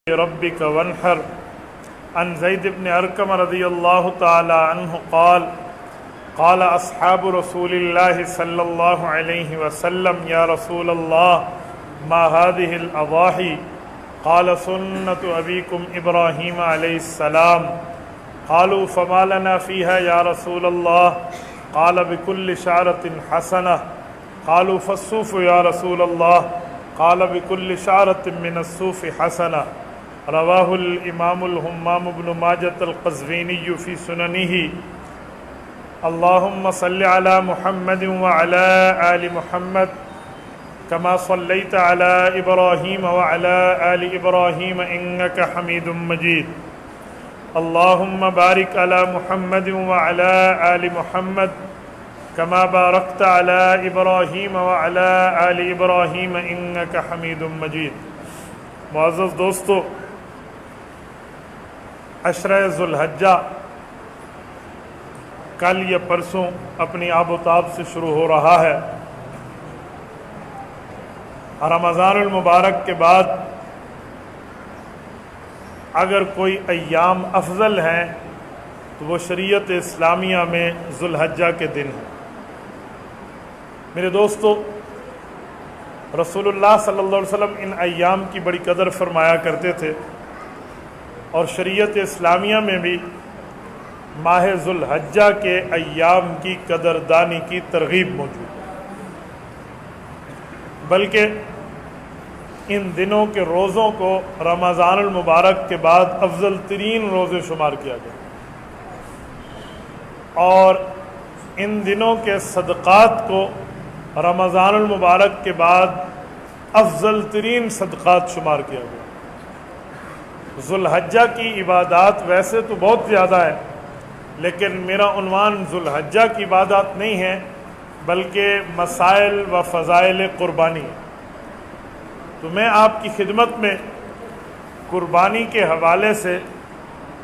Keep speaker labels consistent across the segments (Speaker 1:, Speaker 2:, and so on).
Speaker 1: ربك وانحر عن زيد بن أرقم رضي الله تعالى عنه قال قال أصحاب رسول الله صلى الله عليه وسلم يا رسول الله ما هذه الأضاحي قال سنة أبيكم إبراهيم عليه السلام قالوا فما لنا فيها يا رسول الله قال بكل شعرة حسنة قالوا فالصوف يا رسول الله قال بكل شعرة من الصوف حسنة رواه الإمام الهمام بن ماجة القزويني في سننه اللهم صل على محمد وعلى آل محمد كما صليت على إبراهيم وعلى آل إبراهيم إنك حميد مجيد اللهم بارك على محمد وعلى آل محمد كما باركت على إبراهيم وعلى آل إبراهيم إنك حميد مجيد. معزز دوستو، عشرہ ذو الحجہ کل یا پرسوں اپنی آب و تاب سے شروع ہو رہا ہے. رمضان المبارک کے بعد اگر کوئی ایام افضل ہیں تو وہ شریعت اسلامیہ میں ذو الحجہ کے دن ہیں. میرے دوستو، رسول اللہ صلی اللہ علیہ وسلم ان ایام کی بڑی قدر فرمایا کرتے تھے اور شریعت اسلامیہ میں بھی ماہ ذو الحجہ کے ایام کی قدردانی کی ترغیب موجود ہے، بلکہ ان دنوں کے روزوں کو رمضان المبارک کے بعد افضل ترین روزے شمار کیا گیا اور ان دنوں کے صدقات کو رمضان المبارک کے بعد افضل ترین صدقات شمار کیا گیا. ذو الحجہ کی عبادات ویسے تو بہت زیادہ ہے، لیکن میرا عنوان ذو الحجہ کی عبادات نہیں ہے بلکہ مسائل و فضائل قربانی ہے. تو میں آپ کی خدمت میں قربانی کے حوالے سے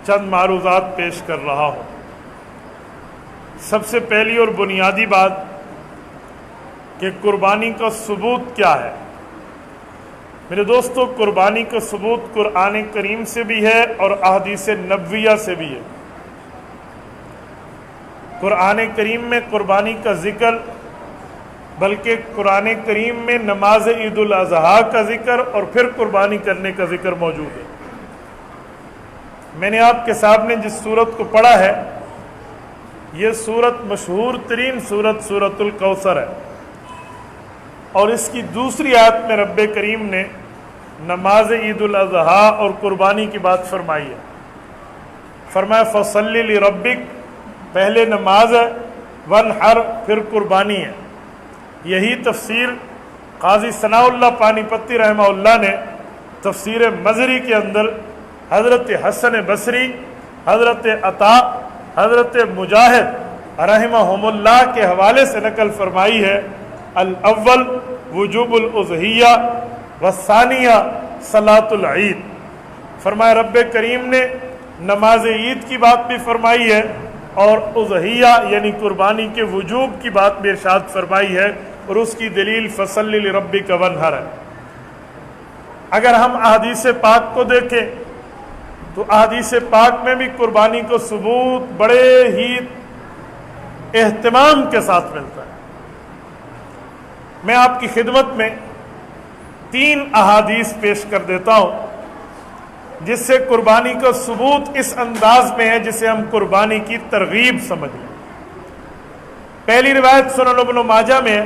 Speaker 1: چند معروضات پیش کر رہا ہوں. سب سے پہلی اور بنیادی بات کہ قربانی کا ثبوت کیا ہے. میرے دوستو، قربانی کا ثبوت قرآن کریم سے بھی ہے اور احادیث نبویہ سے بھی ہے. قرآن کریم میں قربانی کا ذکر، بلکہ قرآن کریم میں نماز عید الاضحیٰ کا ذکر اور پھر قربانی کرنے کا ذکر موجود ہے. میں نے آپ کے سامنے جس سورت کو پڑھا ہے یہ سورت مشہور ترین سورت سورۃ الکوثر ہے، اور اس کی دوسری آیت میں رب کریم نے نماز عید الاضحیٰ اور قربانی کی بات فرمائی ہے. فرمایا فصل لربک، پہلے نماز ہے، وانحر پھر قربانی ہے. یہی تفسیر قاضی ثناء اللہ پانی پتی رحمہ اللہ نے تفسیر مظہری کے اندر حضرت حسن بصری، حضرت عطا، حضرت مجاہد رحمہم اللہ کے حوالے سے نقل فرمائی ہے. الاول وجوب الاضحیہ والثانیہ صلاۃ العید. فرمایا رب کریم نے نماز عید کی بات بھی فرمائی ہے اور اضحیہ یعنی قربانی کے وجوب کی بات بھی ارشاد فرمائی ہے، اور اس کی دلیل فصل لربک وانحر ہے. اگر ہم احادیث پاک کو دیکھیں تو احادیث پاک میں بھی قربانی کو ثبوت بڑے ہی اہتمام کے ساتھ ملتا ہے. میں آپ کی خدمت میں 3 احادیث پیش کر دیتا ہوں جس سے قربانی کا ثبوت اس انداز میں ہے جسے ہم قربانی کی ترغیب سمجھ لیں. پہلی روایت سنن ابن ماجہ میں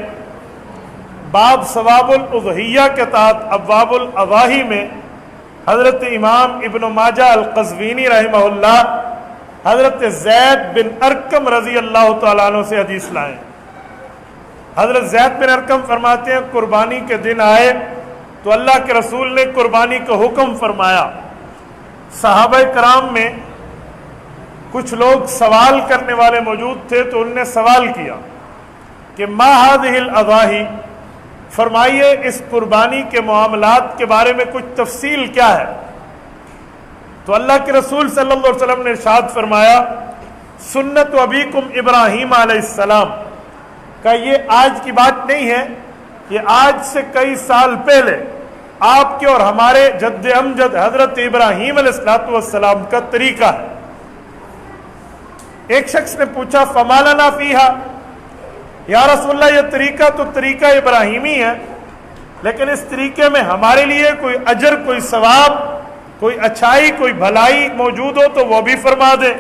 Speaker 1: باب ثواب الاضحیہ کے تحت ابواب الاضاحی میں حضرت امام ابن ماجہ القزوینی رحمہ اللہ حضرت زید بن ارقم رضی اللہ تعالیٰ عنہ سے حدیث لائیں. حضرت زید بن ارقم فرماتے ہیں قربانی کے دن آئے تو اللہ کے رسول نے قربانی کا حکم فرمایا. صحابہ کرام میں کچھ لوگ سوال کرنے والے موجود تھے تو ان نے سوال کیا کہ ما هذه الاضاحی، فرمائیے اس قربانی کے معاملات کے بارے میں کچھ تفصیل کیا ہے. تو اللہ کے رسول صلی اللہ علیہ وسلم نے ارشاد فرمایا سنت ابیکم ابراہیم علیہ السلام کا یہ آج کی بات نہیں ہے، یہ آج سے کئی سال پہلے آپ کے اور ہمارے جد امجد حضرت ابراہیم علیہ السلام کا طریقہ ہے۔ ایک شخص نے پوچھا فما لنا فیہا، یا رسول اللہ یہ طریقہ تو طریقہ ابراہیمی ہے، لیکن اس طریقے میں ہمارے لیے کوئی اجر، کوئی ثواب، کوئی اچھائی، کوئی بھلائی موجود ہو تو وہ بھی فرما دیں۔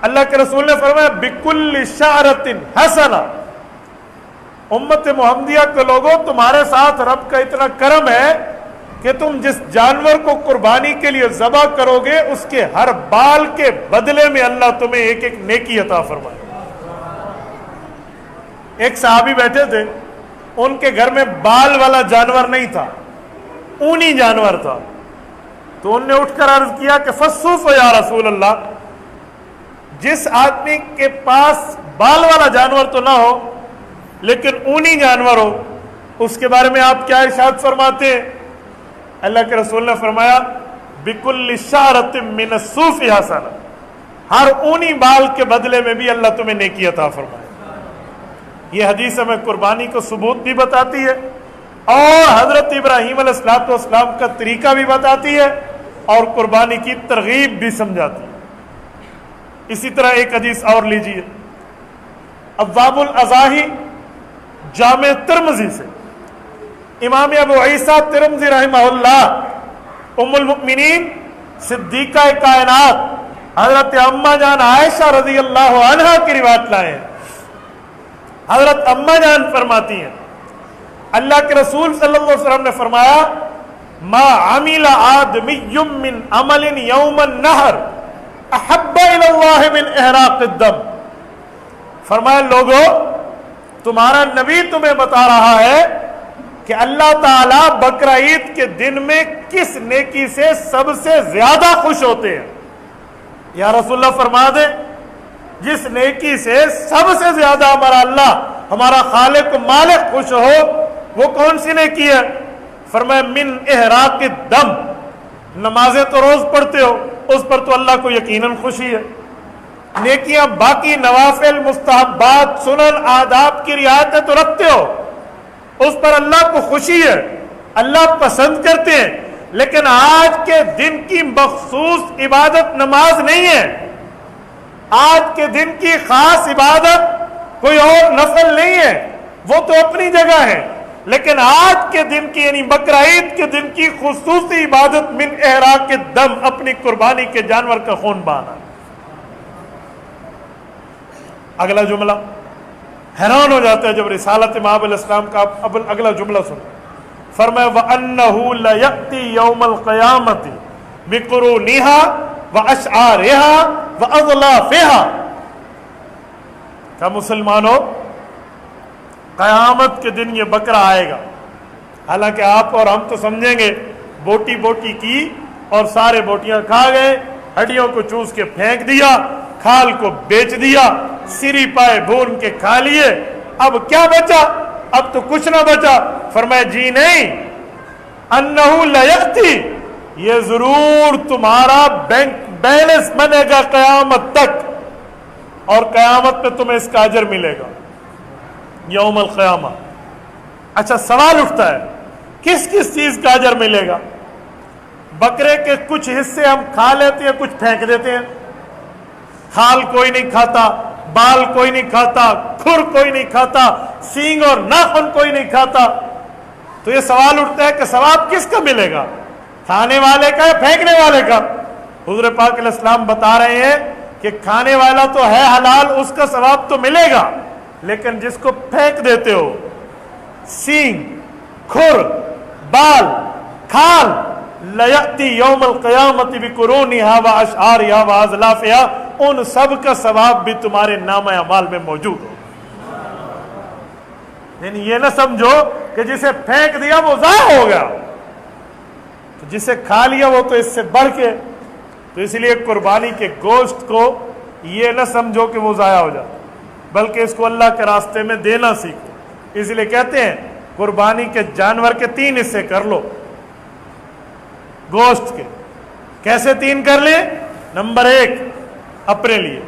Speaker 1: اللہ کے رسول نے فرمایا بکل شعرۃ حسنہ، امت محمدیہ کے لوگوں تمہارے ساتھ رب کا اتنا کرم ہے کہ تم جس جانور کو قربانی کے لیے ذبح کرو گے اس کے ہر بال کے بدلے میں اللہ تمہیں ایک ایک نیکی عطا فرمائے۔ ایک صحابی بیٹھے تھے، ان کے گھر میں بال والا جانور نہیں تھا، اونی جانور تھا، تو انہوں نے اٹھ کر عرض کیا کہ فصوف یا رسول اللہ، جس آدمی کے پاس بال والا جانور تو نہ ہو لیکن اونی جانور ہو، اس کے بارے میں آپ کیا ارشاد فرماتے ہیں؟ اللہ کے رسول نے فرمایا بکل شعرۃ من الصوف حسنہ، ہر اونی بال کے بدلے میں بھی اللہ تمہیں نیکی عطا فرمائے۔ یہ حدیث ہمیں قربانی کو ثبوت بھی بتاتی ہے اور حضرت ابراہیم علیہ السلام کا طریقہ بھی بتاتی ہے اور قربانی کی ترغیب بھی سمجھاتی ہے۔ اسی طرح ایک حدیث اور لیجیے، ابواب الاضاحی جامع ترمذی سے، امام ابو عیسیٰ ترمذی رحمہ اللہ ام المؤمنین صدیقہ کائنات حضرت اماں جان عائشہ رضی اللہ عنہا کی روایت لائے ہیں۔ حضرت اماں جان فرماتی ہیں اللہ کے رسول صلی اللہ علیہ وسلم نے فرمایا ما عمل آدمی من عمل یوم النحر احب الی اللہ من احراق الدم، فرمایا لوگو تمہارا نبی تمہیں بتا رہا ہے کہ اللہ تعالیٰ بقرہ عید کے دن میں کس نیکی سے سب سے زیادہ خوش ہوتے ہیں۔ یا رسول اللہ فرما دیں جس نیکی سے سب سے زیادہ ہمارا اللہ، ہمارا خالق و مالک خوش ہو وہ کون سی نیکی ہے؟ فرمایا من احراق الدم، نمازیں تو روز پڑھتے ہو، اس پر تو اللہ کو یقیناً خوشی ہے۔ نیکیاں باقی نوافل، مستحبات، سنن، آداب کی رعایتیں تو رکھتے ہو، اس پر اللہ کو خوشی ہے، اللہ پسند کرتے ہیں، لیکن آج کے دن کی مخصوص عبادت نماز نہیں ہے، آج کے دن کی خاص عبادت کوئی اور نفل نہیں ہے، وہ تو اپنی جگہ ہے، لیکن آج کے دن کی یعنی بقرہ عید کے دن کی خصوصی عبادت من احراق الدم، اپنی قربانی کے جانور کا خون بہانا۔ اگلا جملہ حیران ہو جاتا ہے جب رسالت مآب علیہ السلام کا اگلا جملہ سن، فرمایا وَأَنَّهُ لَيَأْتِي يَوْمَ الْقِيَامَةِ بِقُرُونِهَا وَأَشْعَارِهَا وَأَضْلَافِهَا، کہ مسلمانوں قیامت کے دن یہ بکرا آئے گا، حالانکہ آپ اور ہم تو سمجھیں گے بوٹی بوٹی کی اور سارے بوٹیاں کھا گئے، ہڈیوں کو چوس کے پھینک دیا، کھال کو بیچ دیا، سری پائے بھون کے کھا لیے، اب کیا بچا؟ اب تو کچھ نہ بچا۔ فرمایا جی نہیں، انہو لیأتی، یہ ضرور تمہارا بینک بیلنس بنے گا قیامت تک، اور قیامت میں تمہیں اس کا اجر ملے گا یوم القیامہ۔ اچھا سوال اٹھتا ہے کس کس چیز کا اجر ملے گا؟ بکرے کے کچھ حصے ہم کھا لیتے ہیں، کچھ پھینک دیتے ہیں، کھال کوئی نہیں کھاتا، بال کوئی نہیں کھاتا، کھر کوئی نہیں کھاتا، سینگ اور ناخن کوئی نہیں کھاتا، تو یہ سوال اٹھتا ہے کہ ثواب کس کا ملے گا، کھانے والے کا یا پھینکنے والے کا؟ حضور پاک علیہ السلام بتا رہے ہیں کہ کھانے والا تو ہے حلال، اس کا ثواب تو ملے گا، لیکن جس کو پھینک دیتے ہو، سینگ، کھر، بال، کھال، لیأتی یوم القیامت بقرونہا واشعارہا واضلافہا، ان سب کا ثواب بھی تمہارے نامہ اعمال میں موجود ہو۔ یعنی یہ نہ سمجھو کہ جسے پھینک دیا وہ ضائع ہو گیا، تو جسے کھا لیا وہ تو اس سے بڑھ کے، تو اس لیے قربانی کے گوشت کو یہ نہ سمجھو کہ وہ ضائع ہو جاتا، بلکہ اس کو اللہ کے راستے میں دینا سیکھو۔ اس لیے کہتے ہیں قربانی کے جانور کے 3 حصے کر لو، گوشت کے۔ کیسے 3 کر لیں؟ نمبر 1 اپنے لیے،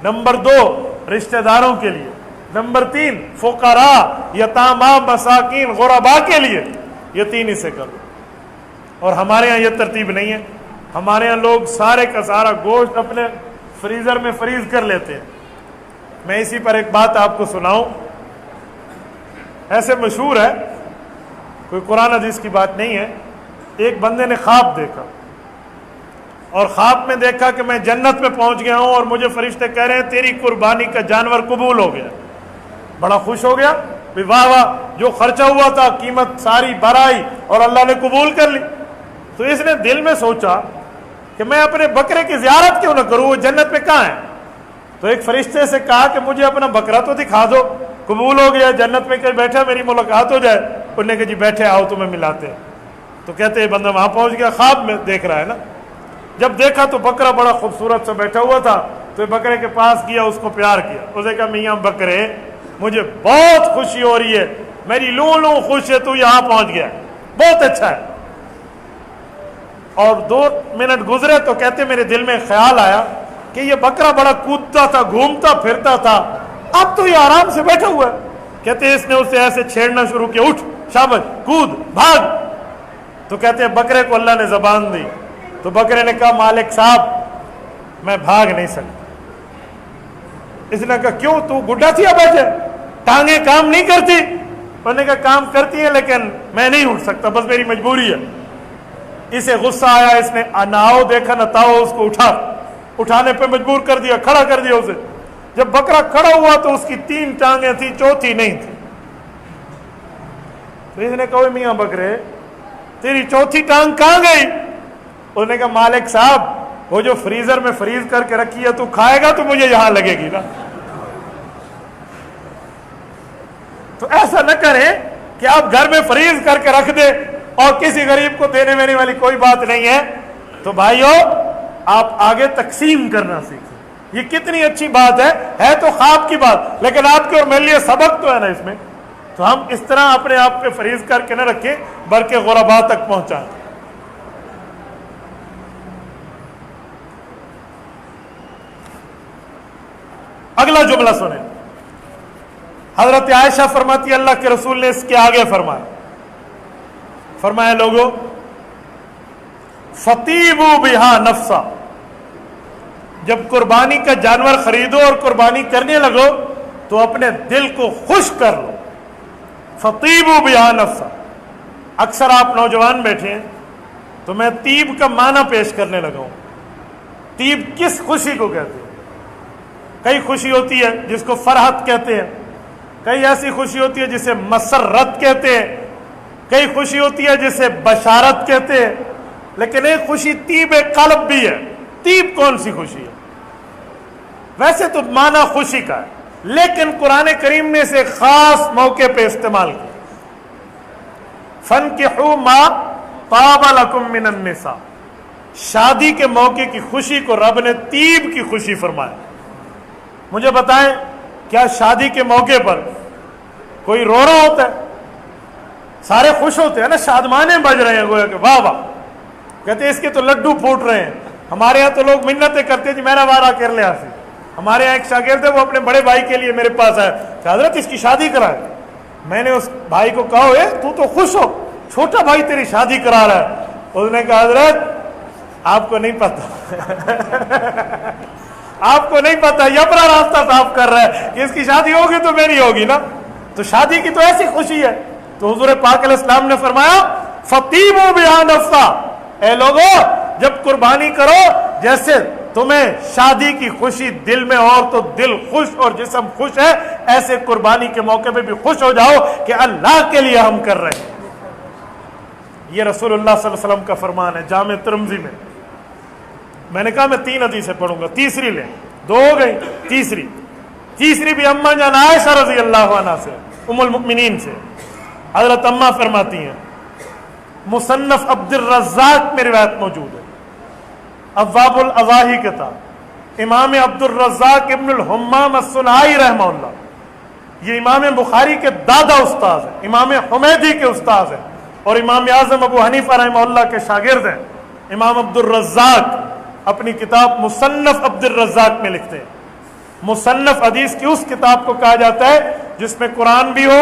Speaker 1: نمبر 2 رشتہ داروں کے لیے، نمبر 3 فقراء، یتامى، مساکین، غرباء کے لیے، یہ 3 حصے کر دو. اور ہمارے یہاں یہ ترتیب نہیں ہے. ہمارے یہاں لوگ سارے کا سارا گوشت اپنے فریزر میں فریز کر لیتے ہیں. میں اسی پر ایک بات آپ کو سناؤں, ایسے مشہور ہے, کوئی قرآن حدیث کی بات نہیں ہے. ایک بندے نے خواب دیکھا, اور خواب میں دیکھا کہ میں جنت میں پہنچ گیا ہوں اور مجھے فرشتے کہہ رہے ہیں تیری قربانی کا جانور قبول ہو گیا. بڑا خوش ہو گیا, واہ واہ, جو خرچہ ہوا تھا قیمت ساری بھرائی اور اللہ نے قبول کر لی. تو اس نے دل میں سوچا کہ میں اپنے بکرے کی زیارت کیوں نہ کروں, وہ جنت میں کہاں ہے. تو ایک فرشتے سے کہا کہ مجھے اپنا بکرا تو دکھا دو, قبول ہو گیا, جنت میں کہیں بیٹھا میری ملاقات ہو جائے. انہوں نے کہا جی بیٹھے, آؤ تمہیں ملاتے ہیں. تو کہتے ہیں بندہ وہاں پہنچ گیا, خواب میں دیکھ رہا ہے نا. جب دیکھا تو بکرا بڑا خوبصورت سا بیٹھا ہوا تھا. تو بکرے کے پاس گیا, اس کو پیار کیا. اس نے کہا میاں بکرے, مجھے بہت خوشی ہو رہی ہے, میری لوں لوں خوش ہے, تو یہاں پہنچ گیا, بہت اچھا ہے. اور 2 منٹ گزرے تو کہتے میرے دل میں خیال آیا کہ یہ بکرا بڑا کودتا تھا, گھومتا پھرتا تھا, اب تو یہ آرام سے بیٹھا ہوا ہے. کہتے اس نے اسے ایسے چھیڑنا شروع کیا, اٹھ شاباش, کود, بھاگ. تو کہتے ہیں بکرے کو اللہ نے زبان دی. تو بکرے نے کہا مالک صاحب میں بھاگ نہیں سکتا. اس نے کہا کیوں, تو گڈا تھی اب ہے, ٹانگیں کام نہیں کرتی. انہوں نے کہا کام کرتی ہیں لیکن میں نہیں اٹھ سکتا, بس میری مجبوری ہے. اسے غصہ آیا, اس نے ناؤ دیکھا نہ تاؤ, اس کو اٹھانے پہ مجبور کر دیا, کھڑا کر دیا اسے. جب بکرا کھڑا ہوا تو اس کی 3 ٹانگیں تھی, چوتھی نہیں تھی. تو اس نے کہا میاں بکرے تیری چوتھی ٹانگ کہاں گئی. انہوں نے کہا مالک صاحب وہ جو فریزر میں فریز کر کے رکھی ہے تو کھائے گا تو مجھے یہاں لگے گی نا. تو ایسا نہ کریں کہ آپ گھر میں فریز کر کے رکھ دیں اور کسی غریب کو دینے وینے والی کوئی بات نہیں ہے. تو بھائیو آپ آگے تقسیم کرنا سیکھیں. یہ کتنی اچھی بات ہے تو خواب کی بات, لیکن آپ کے اور میرے لیے سبق تو ہے نا اس میں. تو ہم اس طرح اپنے آپ پہ فریز کر کے نہ رکھیں بلکہ غرباء تک پہنچائیں. اگلا جملہ سنیں. حضرت عائشہ فرماتی اللہ کے رسول نے اس کے آگے فرمایا لوگو فطیبوا بہا نفسا, جب قربانی کا جانور خریدو اور قربانی کرنے لگو تو اپنے دل کو خوش کر لو. فطیبوا بہا نفسا. اکثر آپ نوجوان بیٹھے ہیں تو میں طیب کا معنی پیش کرنے لگا ہوں. طیب کس خوشی کو کہتے ہیں؟ کئی خوشی ہوتی ہے جس کو فرحت کہتے ہیں, کئی ایسی خوشی ہوتی ہے جسے مسرت کہتے ہیں, کئی خوشی ہوتی ہے جسے بشارت کہتے ہیں, لیکن ایک خوشی طیب قلب بھی ہے. طیب کون سی خوشی ہے؟ ویسے تو معنی خوشی کا ہے, لیکن قرآن کریم نے اسے خاص موقع پہ استعمال کیا. فَانْكِحُوا مَا طَابَ لَكُم مِّنَ النِّسَاءِ, شادی کے موقع کی خوشی کو رب نے طیب کی خوشی فرمایا. مجھے بتائیں کیا شادی کے موقع پر کوئی رو رہا ہوتا ہے؟ سارے خوش ہوتے ہیں نا, شادمانے بج رہے ہیں گویا کہ واہ واہ, کہتے ہیں اس کے تو لڈو پھوٹ رہے ہیں. ہمارے ہاں تو لوگ منتیں کرتے ہیں جی میرا وارہ کر لیا سی. ہمارے یہاں ایک شاگرد ہے, وہ اپنے بڑے بھائی کے لیے میرے پاس آیا کہ حضرت اس کی شادی کرائے. میں نے اس بھائی کو کہا اے تو خوش ہو, چھوٹا بھائی تیری شادی کرا رہا ہے. اس نے کہا حضرت آپ کو نہیں پتا آپ کو نہیں پتا, یہ اپنا راستہ صاف کر رہا ہے کہ اس کی شادی ہوگی تو میری ہوگی نا. تو شادی کی تو ایسی خوشی ہے. تو حضور پاک علیہ السلام نے فرمایا فطیبوا بہا نفسا, اے لوگو جب قربانی کرو جیسے تمہیں شادی کی خوشی دل میں اور تو دل خوش اور جسم خوش ہے, ایسے قربانی کے موقع پہ بھی خوش ہو جاؤ کہ اللہ کے لیے ہم کر رہے ہیں. یہ رسول اللہ صلی اللہ علیہ وسلم کا فرمان ہے جامع ترمذی میں. میں نے کہا میں 3 حدیثیں پڑھوں گا, تیسری لیں, 2 ہو گئی, تیسری بھی اماں جان عائشہ رضی اللہ عنہا سے, ام المؤمنین سے. حضرت اماں فرماتی ہیں, مصنف عبد الرزاق میں روایت موجود ہے, ابواب الاضاحی کتاب, امام عبد الرزاق ابن الحمام الصنعائی رحمہ اللہ, یہ امام بخاری کے دادا استاذ ہیں, امام حمیدی کے استاذ ہیں, اور امام اعظم ابو حنیفہ رحمہ اللہ کے شاگرد ہیں. امام عبد الرزاق اپنی کتاب مصنف عبد الرزاق میں لکھتے ہیں. مصنف حدیث کی اس کتاب کو کہا جاتا ہے جس میں قرآن بھی ہو,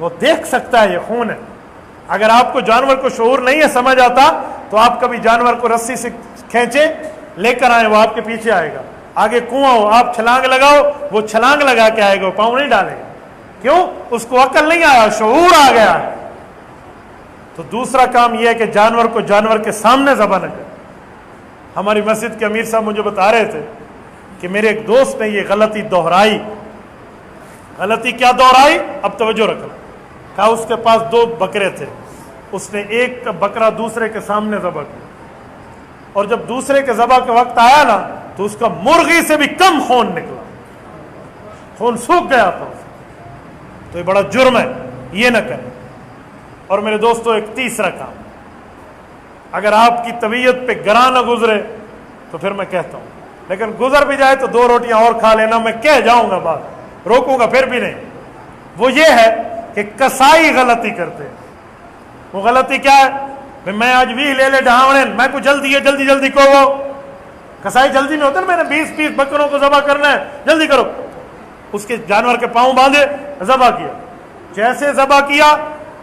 Speaker 1: وہ دیکھ سکتا ہے یہ خون ہے. اگر آپ کو جانور کو شعور نہیں ہے سمجھ آتا تو آپ کبھی جانور کو رسی سے کھینچے لے کر آئے, وہ آپ کے پیچھے آئے گا. آگے کنواں ہو, آپ چھلانگ لگاؤ, وہ چھلانگ لگا کے آئے گا, وہ پاؤں نہیں ڈالے گا. کیوں؟ اس کو عقل نہیں آیا, شعور آ گیا ہے. تو دوسرا کام یہ ہے کہ جانور کو جانور کے سامنے ذبح نہ کرے. ہماری مسجد کے امیر صاحب مجھے بتا رہے تھے کہ میرے ایک دوست نے یہ غلطی دہرائی. غلطی کیا دہرائی؟ اب توجہ رکھنا. کہا اس کے پاس 2 بکرے تھے, اس نے ایک بکرا دوسرے کے سامنے ذبح کیا, اور جب دوسرے کے ذبح کے وقت آیا نا تو اس کا مرغی سے بھی کم خون نکلا, خون سوکھ گیا تھا. تو یہ بڑا جرم ہے, یہ نہ کریں. اور میرے دوستو ایک تیسرا کام, اگر آپ کی طبیعت پہ گراں نہ گزرے تو پھر میں کہتا ہوں, لیکن گزر بھی جائے تو 2 روٹیاں اور کھا لینا, میں کہہ جاؤں گا بات, روکوں گا پھر بھی نہیں. وہ یہ ہے کہ کسائی غلطی کرتے ہیں. وہ غلطی کیا ہے؟ میں آج بھی لے لے ڈھاونے, میں کو جلدی ہے, جلدی جلدی کو. وہ کسائی جلدی میں ہوتا ہے, میں نے 20 بکروں کو ذبح کرنا ہے, جلدی کرو. اس کے جانور کے پاؤں باندھے, ذبح کیا. جیسے ذبح کیا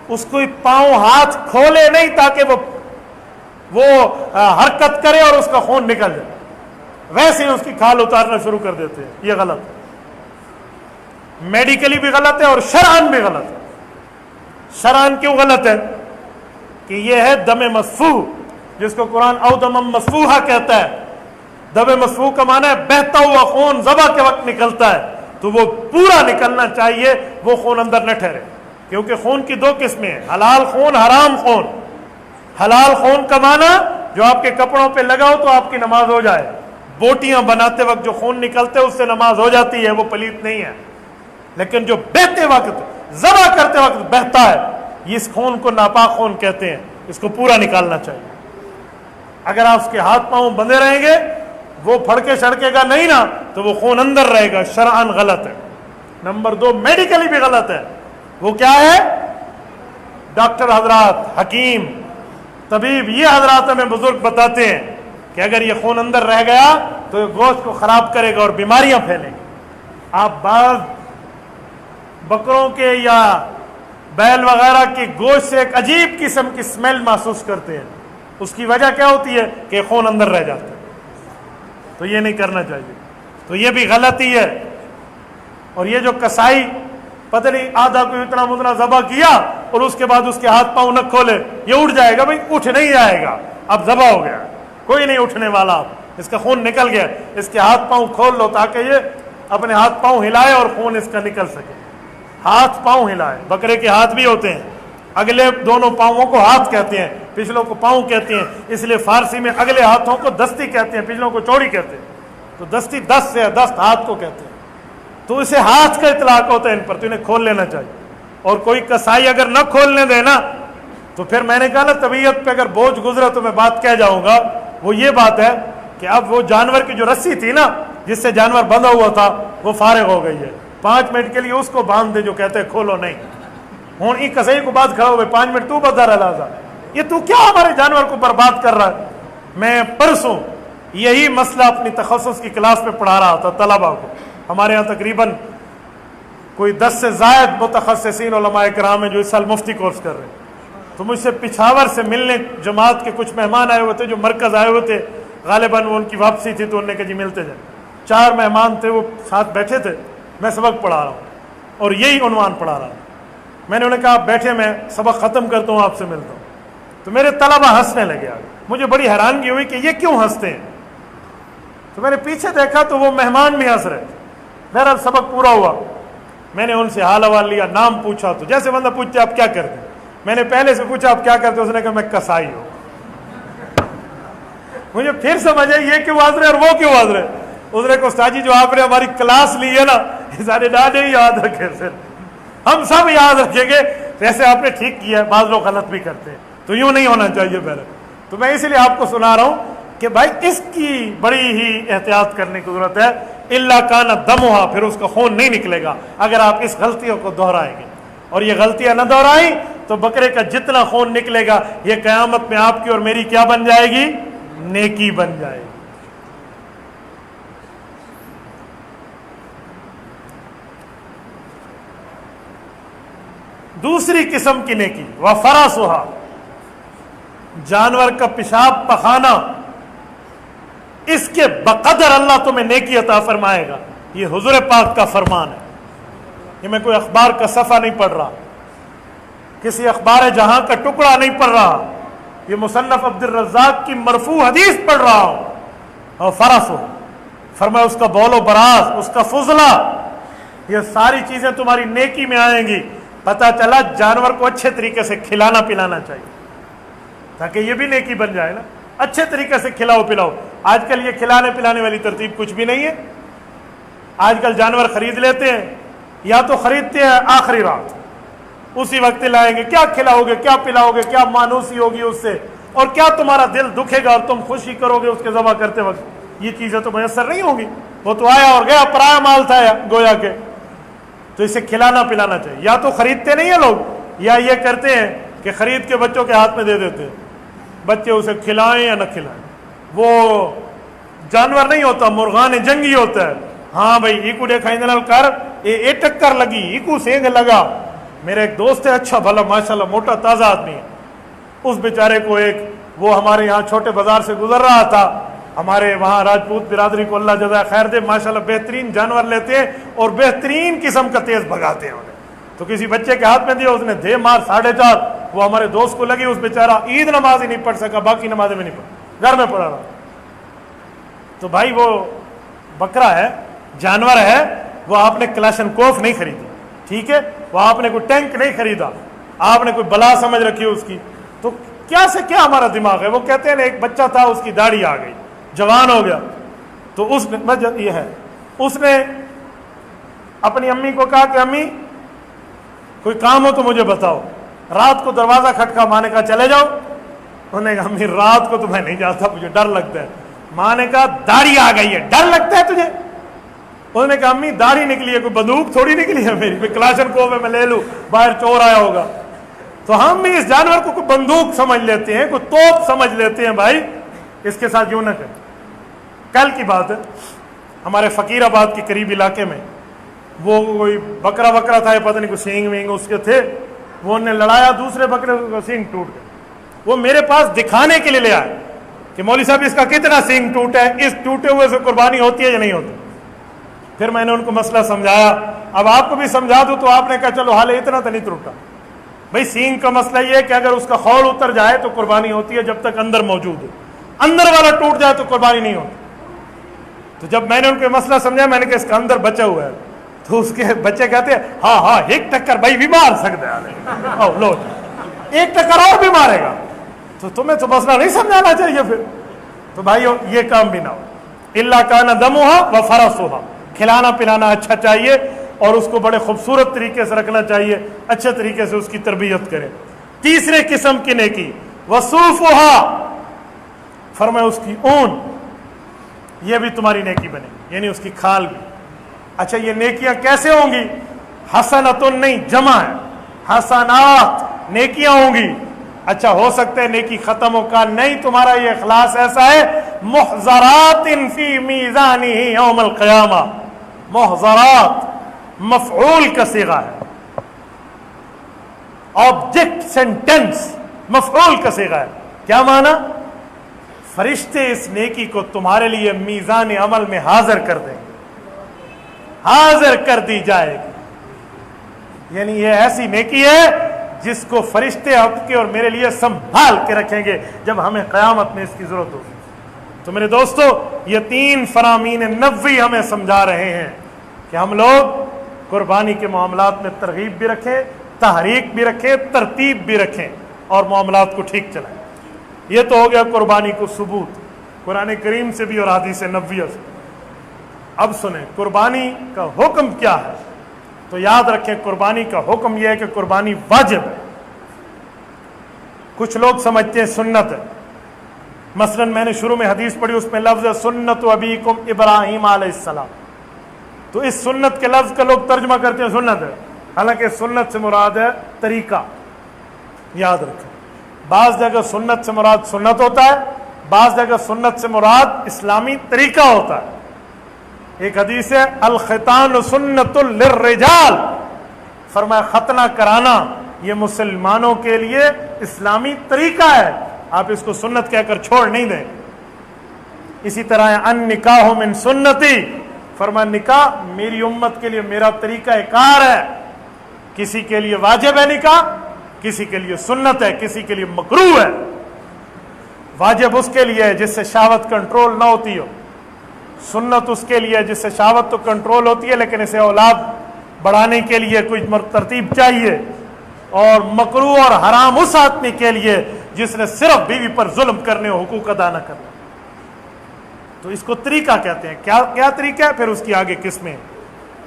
Speaker 1: اس کو پاؤں ہاتھ کھولے نہیں تاکہ وہ حرکت کرے اور اس کا خون نکل جائے, ویسے ہی اس کی کھال اتارنا شروع کر دیتے ہیں. یہ غلط ہے, میڈیکلی بھی غلط ہے اور شرعاً بھی غلط ہے. شرعاً کیوں غلط ہے؟ کہ یہ ہے دم مسفوح, جس کو قرآن او دم مسفوحہ کہتا ہے. دم مسفوح کا معنی ہے بہتا ہوا خون ذبح کے وقت نکلتا ہے, تو وہ پورا نکلنا چاہیے, وہ خون اندر نہ ٹھہرے. کیونکہ خون کی 2 قسمیں ہیں, حلال خون, حرام خون. حلال خون کا معنی جو آپ کے کپڑوں پہ لگاؤ تو آپ کی نماز ہو جائے. بوٹیاں بناتے وقت جو خون نکلتے اس سے نماز ہو جاتی ہے, وہ پلیت نہیں ہے. لیکن جو بہتے وقت, ذبح کرتے وقت بہتا ہے, اس خون کو ناپاک خون کہتے ہیں. اس کو پورا نکالنا چاہیے. اگر آپ اس کے ہاتھ پاؤں بندھے رہیں گے, وہ پھڑکے سڑکے گا نہیں نا, تو وہ خون اندر رہے گا. شرعاً غلط ہے. نمبر 2 میڈیکلی بھی غلط ہے. وہ کیا ہے؟ ڈاکٹر حضرات, حکیم, طبیب, یہ حضرات ہمیں بزرگ بتاتے ہیں کہ اگر یہ خون اندر رہ گیا تو یہ گوشت کو خراب کرے گا اور بیماریاں پھیلیں گی. آپ بعض بکروں کے یا بیل وغیرہ کی گوشت سے ایک عجیب قسم کی سمیل محسوس کرتے ہیں. اس کی وجہ کیا ہوتی ہے؟ کہ خون اندر رہ جاتا ہے. تو یہ نہیں کرنا چاہیے. تو یہ بھی غلطی ہے. اور یہ جو کسائی پتہ نہیں آدھا کو اتنا متنا ذبح کیا اور اس کے بعد اس کے ہاتھ پاؤں نہ کھولے, یہ اٹھ جائے گا. بھائی اٹھ نہیں جائے گا, اب ذبح ہو گیا, کوئی نہیں اٹھنے والا, اس کا خون نکل گیا. اس کے ہاتھ پاؤں کھول لو تاکہ یہ اپنے ہاتھ پاؤں ہلائے اور خون اس کا نکل سکے. ہاتھ پاؤں ہلائے. بکرے کے ہاتھ بھی ہوتے ہیں, اگلے دونوں پاؤں کو ہاتھ کہتے ہیں, پچھلوں کو پاؤں کہتے ہیں. اس لیے فارسی میں اگلے ہاتھوں کو دستی کہتے ہیں, پچھلوں کو چوڑی کہتے ہیں. تو دستی 10 سے 10 ہاتھ کو کہتے ہیں. تو اسے ہاتھ کا اطلاق ہوتا ہے ان پر, تو انہیں کھول لینا چاہیے. اور کوئی کسائی اگر نہ کھولنے دے نا, تو پھر میں نے کہا نا طبیعت پہ اگر بوجھ گزرا تو میں بات کہہ جاؤں گا. وہ یہ بات ہے کہ اب وہ جانور کی جو رسی تھی نا جس سے جانور بندھا ہوا تھا وہ فارغ ہو گئی ہے. 5 منٹ کے لیے اس کو باندھ دے جو کہتے ہیں کھولو نہیں. ہوں ایک کسائی کو بات کھڑا ہوئے 5 منٹ تو بدھا رہا تھا, یہ تو کیا ہمارے جانور کو برباد کر رہا ہے. میں پرسوں یہی مسئلہ اپنی تخصص کی کلاس میں پڑھا رہا تھا طلبا کو. ہمارے یہاں تقریباً کوئی 10 سے زائد متخصصین علماء کرام ہیں جو اس سال مفتی کورس کر رہے ہیں. تو مجھ سے پچھاور سے ملنے جماعت کے کچھ مہمان آئے ہوئے تھے جو مرکز آئے ہوئے تھے. غالباً وہ ان کی واپسی تھی تو انہوں نے کہا جی ملتے جائیں. 4 مہمان تھے, وہ ساتھ بیٹھے تھے. میں سبق پڑھا رہا ہوں اور یہی عنوان پڑھا رہا ہوں. میں نے انہیں کہا بیٹھے, میں سبق ختم کرتا ہوں, آپ سے ملتا ہوں. تو میرے طلبا ہنسنے لگے. مجھے بڑی حیرانگی ہوئی کہ یہ کیوں ہنستے ہیں. تو میں نے پیچھے دیکھا تو وہ مہمان بھی ہنس رہے. بہرحال سبق پورا ہوا, میں نے ان سے حال حوال لیا, نام پوچھا. تو جیسے بندہ پوچھتے آپ کیا کرتے ہیں, میں نے پہلے سے پوچھا آپ کیا کرتے, اس نے کہا میں کسائی ہوں. مجھے پھر سمجھ آئی یہ کیوں حاضر ہے اور وہ کیوں حاضر ہے. اس نے کہا استاد جی جو آپ نے ہماری کلاس لی ہے نا یہ سارے ڈاڈے ہی یاد رکھے, پھر ہم سب یاد رکھیں گے. ویسے آپ نے ٹھیک کیا ہے, بعض لوگ غلط بھی کرتے ہیں, تو یوں نہیں ہونا چاہیے پہلے. تو میں اسی لیے آپ کو سنا رہا ہوں کہ بھائی اس کی بڑی ہی احتیاط کرنے کی ضرورت ہے. اللہ کانا دمہا, پھر اس کا خون نہیں نکلے گا اگر آپ اس غلطیوں کو دہرائیں گے. اور یہ غلطیاں نہ دہرائیں تو بکرے کا جتنا خون نکلے گا یہ قیامت میں آپ کی اور میری کیا بن جائے گی؟ نیکی بن جائے گی. دوسری قسم کی نیکی وفراسھا، جانور کا پیشاب پخانا، اس کے بقدر اللہ تمہیں نیکی عطا فرمائے گا. یہ حضور پاک کا فرمان ہے. یہ میں کوئی اخبار کا صفحہ نہیں پڑھ رہا، کسی اخبار جہاں کا ٹکڑا نہیں پڑھ رہا، یہ مصنف عبد الرزاق کی مرفوع حدیث پڑھ رہا ہوں. اور فرس ہو فرمایا اس کا بول و براز، اس کا فضلہ، یہ ساری چیزیں تمہاری نیکی میں آئیں گی. پتہ چلا جانور کو اچھے طریقے سے کھلانا پلانا چاہیے تاکہ یہ بھی نیکی بن جائے نا. اچھے طریقے سے کھلاؤ پلاؤ. آج کل یہ کھلانے پلانے والی ترتیب کچھ بھی نہیں ہے. آج کل جانور خرید لیتے ہیں، یا تو خریدتے ہیں آخری رات، اسی وقت لائیں گے، کیا کھلاؤ گے، کیا پلاؤ گے، کیا مانوسی ہوگی اس سے، اور کیا تمہارا دل دکھے گا اور تم خوشی کرو گے اس کے ذبح کرتے وقت. یہ چیزیں تو میسر نہیں ہوں گی. وہ تو آیا اور گیا، پرایا مال تھا گویا کے. تو اسے کھلانا پلانا چاہیے. یا تو خریدتے نہیں ہیں لوگ، یا یہ کرتے ہیں کہ خرید کے بچوں کے ہاتھ میں دے دیتے ہیں، بچے اسے کھلائیں یا نہ کھلائیں. وہ جانور نہیں ہوتا، مرغان جنگی ہوتا ہے. ہاں بھائی ایکو دیکھائیں نال کر، اے ٹکر لگی، ایکو سینگ لگا. میرے ایک دوست ہے، اچھا بھلا ماشاءاللہ موٹا تازہ آدمی ہے. اس بیچارے کو ایک وہ ہمارے یہاں چھوٹے بازار سے گزر رہا تھا، ہمارے وہاں راجپوت برادری کو اللہ جزائے خیر دے، ماشاءاللہ بہترین جانور لیتے ہیں اور بہترین قسم کا تیز بھگاتے ہیں انہیں. تو کسی بچے کے ہاتھ میں دیا، اس نے دے مار 4.5. وہ ہمارے دوست کو لگی، اس بیچارہ عید نماز ہی نہیں پڑھ سکا، باقی نمازیں میں نہیں پڑھ، گھر میں پڑھا رہا. تو بھائی وہ بکرا ہے، جانور ہے، وہ آپ نے کلاشن کوف نہیں خریدی، ٹھیک ہے، وہ آپ نے کوئی ٹینک نہیں خریدا، آپ نے کوئی بلا سمجھ رکھی اس کی. تو کیا سے کیا ہمارا دماغ ہے. وہ کہتے ہیں ایک بچہ تھا، اس کی داڑھی آ گئی، جوان ہو گیا، تو اس نے یہ ہے، اس نے اپنی امی کو کہا کہ امی کوئی کام ہو تو مجھے بتاؤ. رات کو دروازہ کھٹکا، ماں نے کہا چلے جاؤ. انہوں نے کہا امی رات کو تو میں نہیں جاتا، مجھے ڈر لگتا ہے. ماں نے کہا داڑھی آ گئی ہے، ڈر لگتا ہے تجھے؟ انہوں نے کہا امی داڑھی نکلی ہے، کوئی بندوق تھوڑی نکلی ہے میری، کوئی کلاشن کوف ہے میں لے لوں، باہر چور آیا ہوگا. تو ہم بھی اس جانور کو کوئی بندوق سمجھ لیتے ہیں، کوئی توپ سمجھ لیتے ہیں. بھائی اس کے ساتھ یوں نہ کریں. کل کی بات ہے، ہمارے فقیر آباد کے قریب علاقے میں وہ کوئی بکرا تھا، پتہ نہیں کوئی سینگ وینگ اس کے تھے، وہ نے لڑایا دوسرے بکرے کا، سینگ ٹوٹ گیا. وہ میرے پاس دکھانے کے لیے لے آئے کہ مولوی صاحب اس کا کتنا سینگ ٹوٹا ہے، اس ٹوٹے ہوئے سے قربانی ہوتی ہے یا نہیں ہوتی. پھر میں نے ان کو مسئلہ سمجھایا. اب آپ کو بھی سمجھا دوں تو آپ نے کہا چلو حال اتنا تو نہیں ٹوٹا. بھائی سینگ کا مسئلہ یہ ہے کہ اگر اس کا خول اتر جائے تو قربانی ہوتی ہے جب تک اندر موجود ہے، اندر والا ٹوٹ جائے تو قربانی نہیں ہوتی. تو جب میں نے ان کو مسئلہ سمجھا، میں نے کہا اس کا اندر بچا ہوا ہے. تو اس کے بچے کہتے ہیں ہاں ایک ٹکر بھائی بھی مار سکتا ہے، لو ایک ٹکر اور بھی مارے گا. تو تمہیں تو مسئلہ نہیں سمجھانا چاہیے پھر. تو بھائیو یہ کام بھی نہ ہو. اللہ کان دمھا و فرسھا، کھلانا پلانا اچھا چاہیے اور اس کو بڑے خوبصورت طریقے سے رکھنا چاہیے، اچھے طریقے سے اس کی تربیت کریں. تیسرے قسم کی نیکی وصوفھا، فرمایا اس کی اون، یہ بھی تمہاری نیکی بنے گی، یعنی اس کی کھال بھی. اچھا یہ نیکیاں کیسے ہوں گی؟ حسنتن نہیں، جمع ہے، حسنات نیکیاں ہوں گی. اچھا ہو سکتا ہے نیکی ختم ہو کا نہیں، تمہارا یہ اخلاص ایسا ہے محضرات فی میزانہ یوم القیامہ. محضرات مفعول کا صیغہ ہے، آبجیکٹ سینٹینس مفعول کا صیغہ ہے. کیا معنی؟ فرشتے اس نیکی کو تمہارے لیے میزان عمل میں حاضر کر دیں گے، حاضر کر دی جائے گی. یعنی یہ ایسی نیکی ہے جس کو فرشتے آپ کے اور میرے لیے سنبھال کے رکھیں گے جب ہمیں قیامت میں اس کی ضرورت ہوگی. تو میرے دوستو یہ 3 فرامین نبوی ہمیں سمجھا رہے ہیں کہ ہم لوگ قربانی کے معاملات میں ترغیب بھی رکھیں، تحریک بھی رکھیں، ترتیب بھی رکھیں اور معاملات کو ٹھیک چلائیں. یہ تو ہو گیا قربانی کو ثبوت قرآن کریم سے بھی اور حدیث نبویہ سے. اب سنیں قربانی کا حکم کیا ہے. تو یاد رکھیں قربانی کا حکم یہ ہے کہ قربانی واجب ہے. کچھ لوگ سمجھتے ہیں سنت ہے. مثلا میں نے شروع میں حدیث پڑھی، اس میں لفظ ہے سنت ابیکم ابراہیم علیہ السلام. تو اس سنت کے لفظ کا لوگ ترجمہ کرتے ہیں سنت ہے، حالانکہ سنت سے مراد ہے طریقہ. یاد رکھیں بعض جگہ سنت سے مراد سنت ہوتا ہے، بعض جگہ سنت سے مراد اسلامی طریقہ ہوتا ہے. ایک حدیث ہے الختان سنت للرجال، فرمایا ختنہ کرانا یہ مسلمانوں کے لیے اسلامی طریقہ ہے، آپ اس کو سنت کہہ کر چھوڑ نہیں دیں۔ اسی طرح ان نکاح من سنتی، فرمایا نکاح میری امت کے لیے میرا طریقہ کار ہے، کسی کے لیے واجب ہے نکاح، کسی کے لیے سنت ہے، کسی کے لیے مکروہ ہے۔ واجب اس کے لیے ہے جس سے شہوت کنٹرول نہ ہوتی ہو، سنت اس کے لیے جس سے شہوت تو کنٹرول ہوتی ہے لیکن اسے اولاد بڑھانے کے لیے کوئی ترتیب چاہیے، اور مکروہ اور حرام اس آدمی کے لیے جس نے صرف بیوی پر ظلم کرنے اور حقوق ادا نہ کرنے۔ تو اس کو طریقہ کہتے ہیں۔ کیا طریقہ ہے؟ پھر اس کی آگے قسمیں۔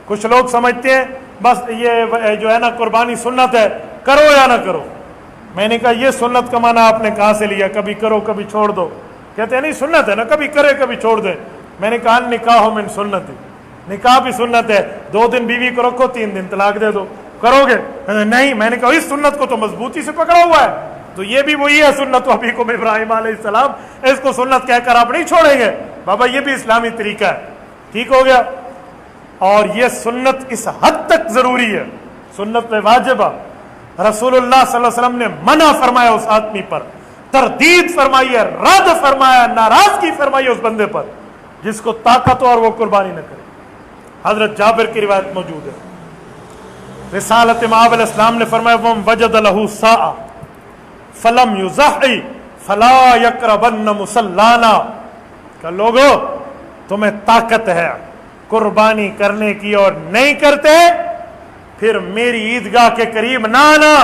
Speaker 1: کچھ لوگ سمجھتے ہیں بس یہ جو ہے نا قربانی سنت ہے، کرو یا نہ کرو۔ میں نے کہا یہ سنت کا معنی آپ نے کہاں سے لیا؟ کبھی کرو کبھی چھوڑ دو۔ کہتے ہیں نہیں سنت ہے نا، کبھی کرے کبھی چھوڑ دے۔ میں نے کہا نکاح من سنت، نکاح بھی سنت ہے، 2 دن بیوی کو رکھو 3 دن طلاق دے دو، کرو گے؟ نہیں۔ میں نے کہا اس سنت کو تو مضبوطی سے پکڑا ہوا ہے، تو یہ بھی وہی ہے سنت ابیکم ابراہیم علیہ السلام، اس کو سنت کہہ کر آپ نہیں چھوڑیں گے بابا، یہ بھی اسلامی طریقہ ہے۔ ٹھیک ہو گیا؟ اور یہ سنت اس حد تک ضروری ہے، سنت میں واجبہ، رسول اللہ صلی اللہ علیہ وسلم نے منع فرمایا اس آدمی پر، تردید فرمائی ہے، رد فرمایا، ناراضگی فرمائی اس بندے پر جس کو طاقت ہو اور وہ قربانی نہ کرے۔ حضرت جابر کی روایت موجود ہے، رسالت مآب علیہ السلام نے فرمایا وَمْ وَجَدَ لَهُ سَاعَةً فَلَمْ يُزَحِّ فَلَا يَقْرَبَنَّ مُصَلَّانَا، کہ لوگو تمہیں طاقت ہے قربانی کرنے کی اور نہیں کرتے، پھر میری عیدگاہ کے قریب نہ آنا۔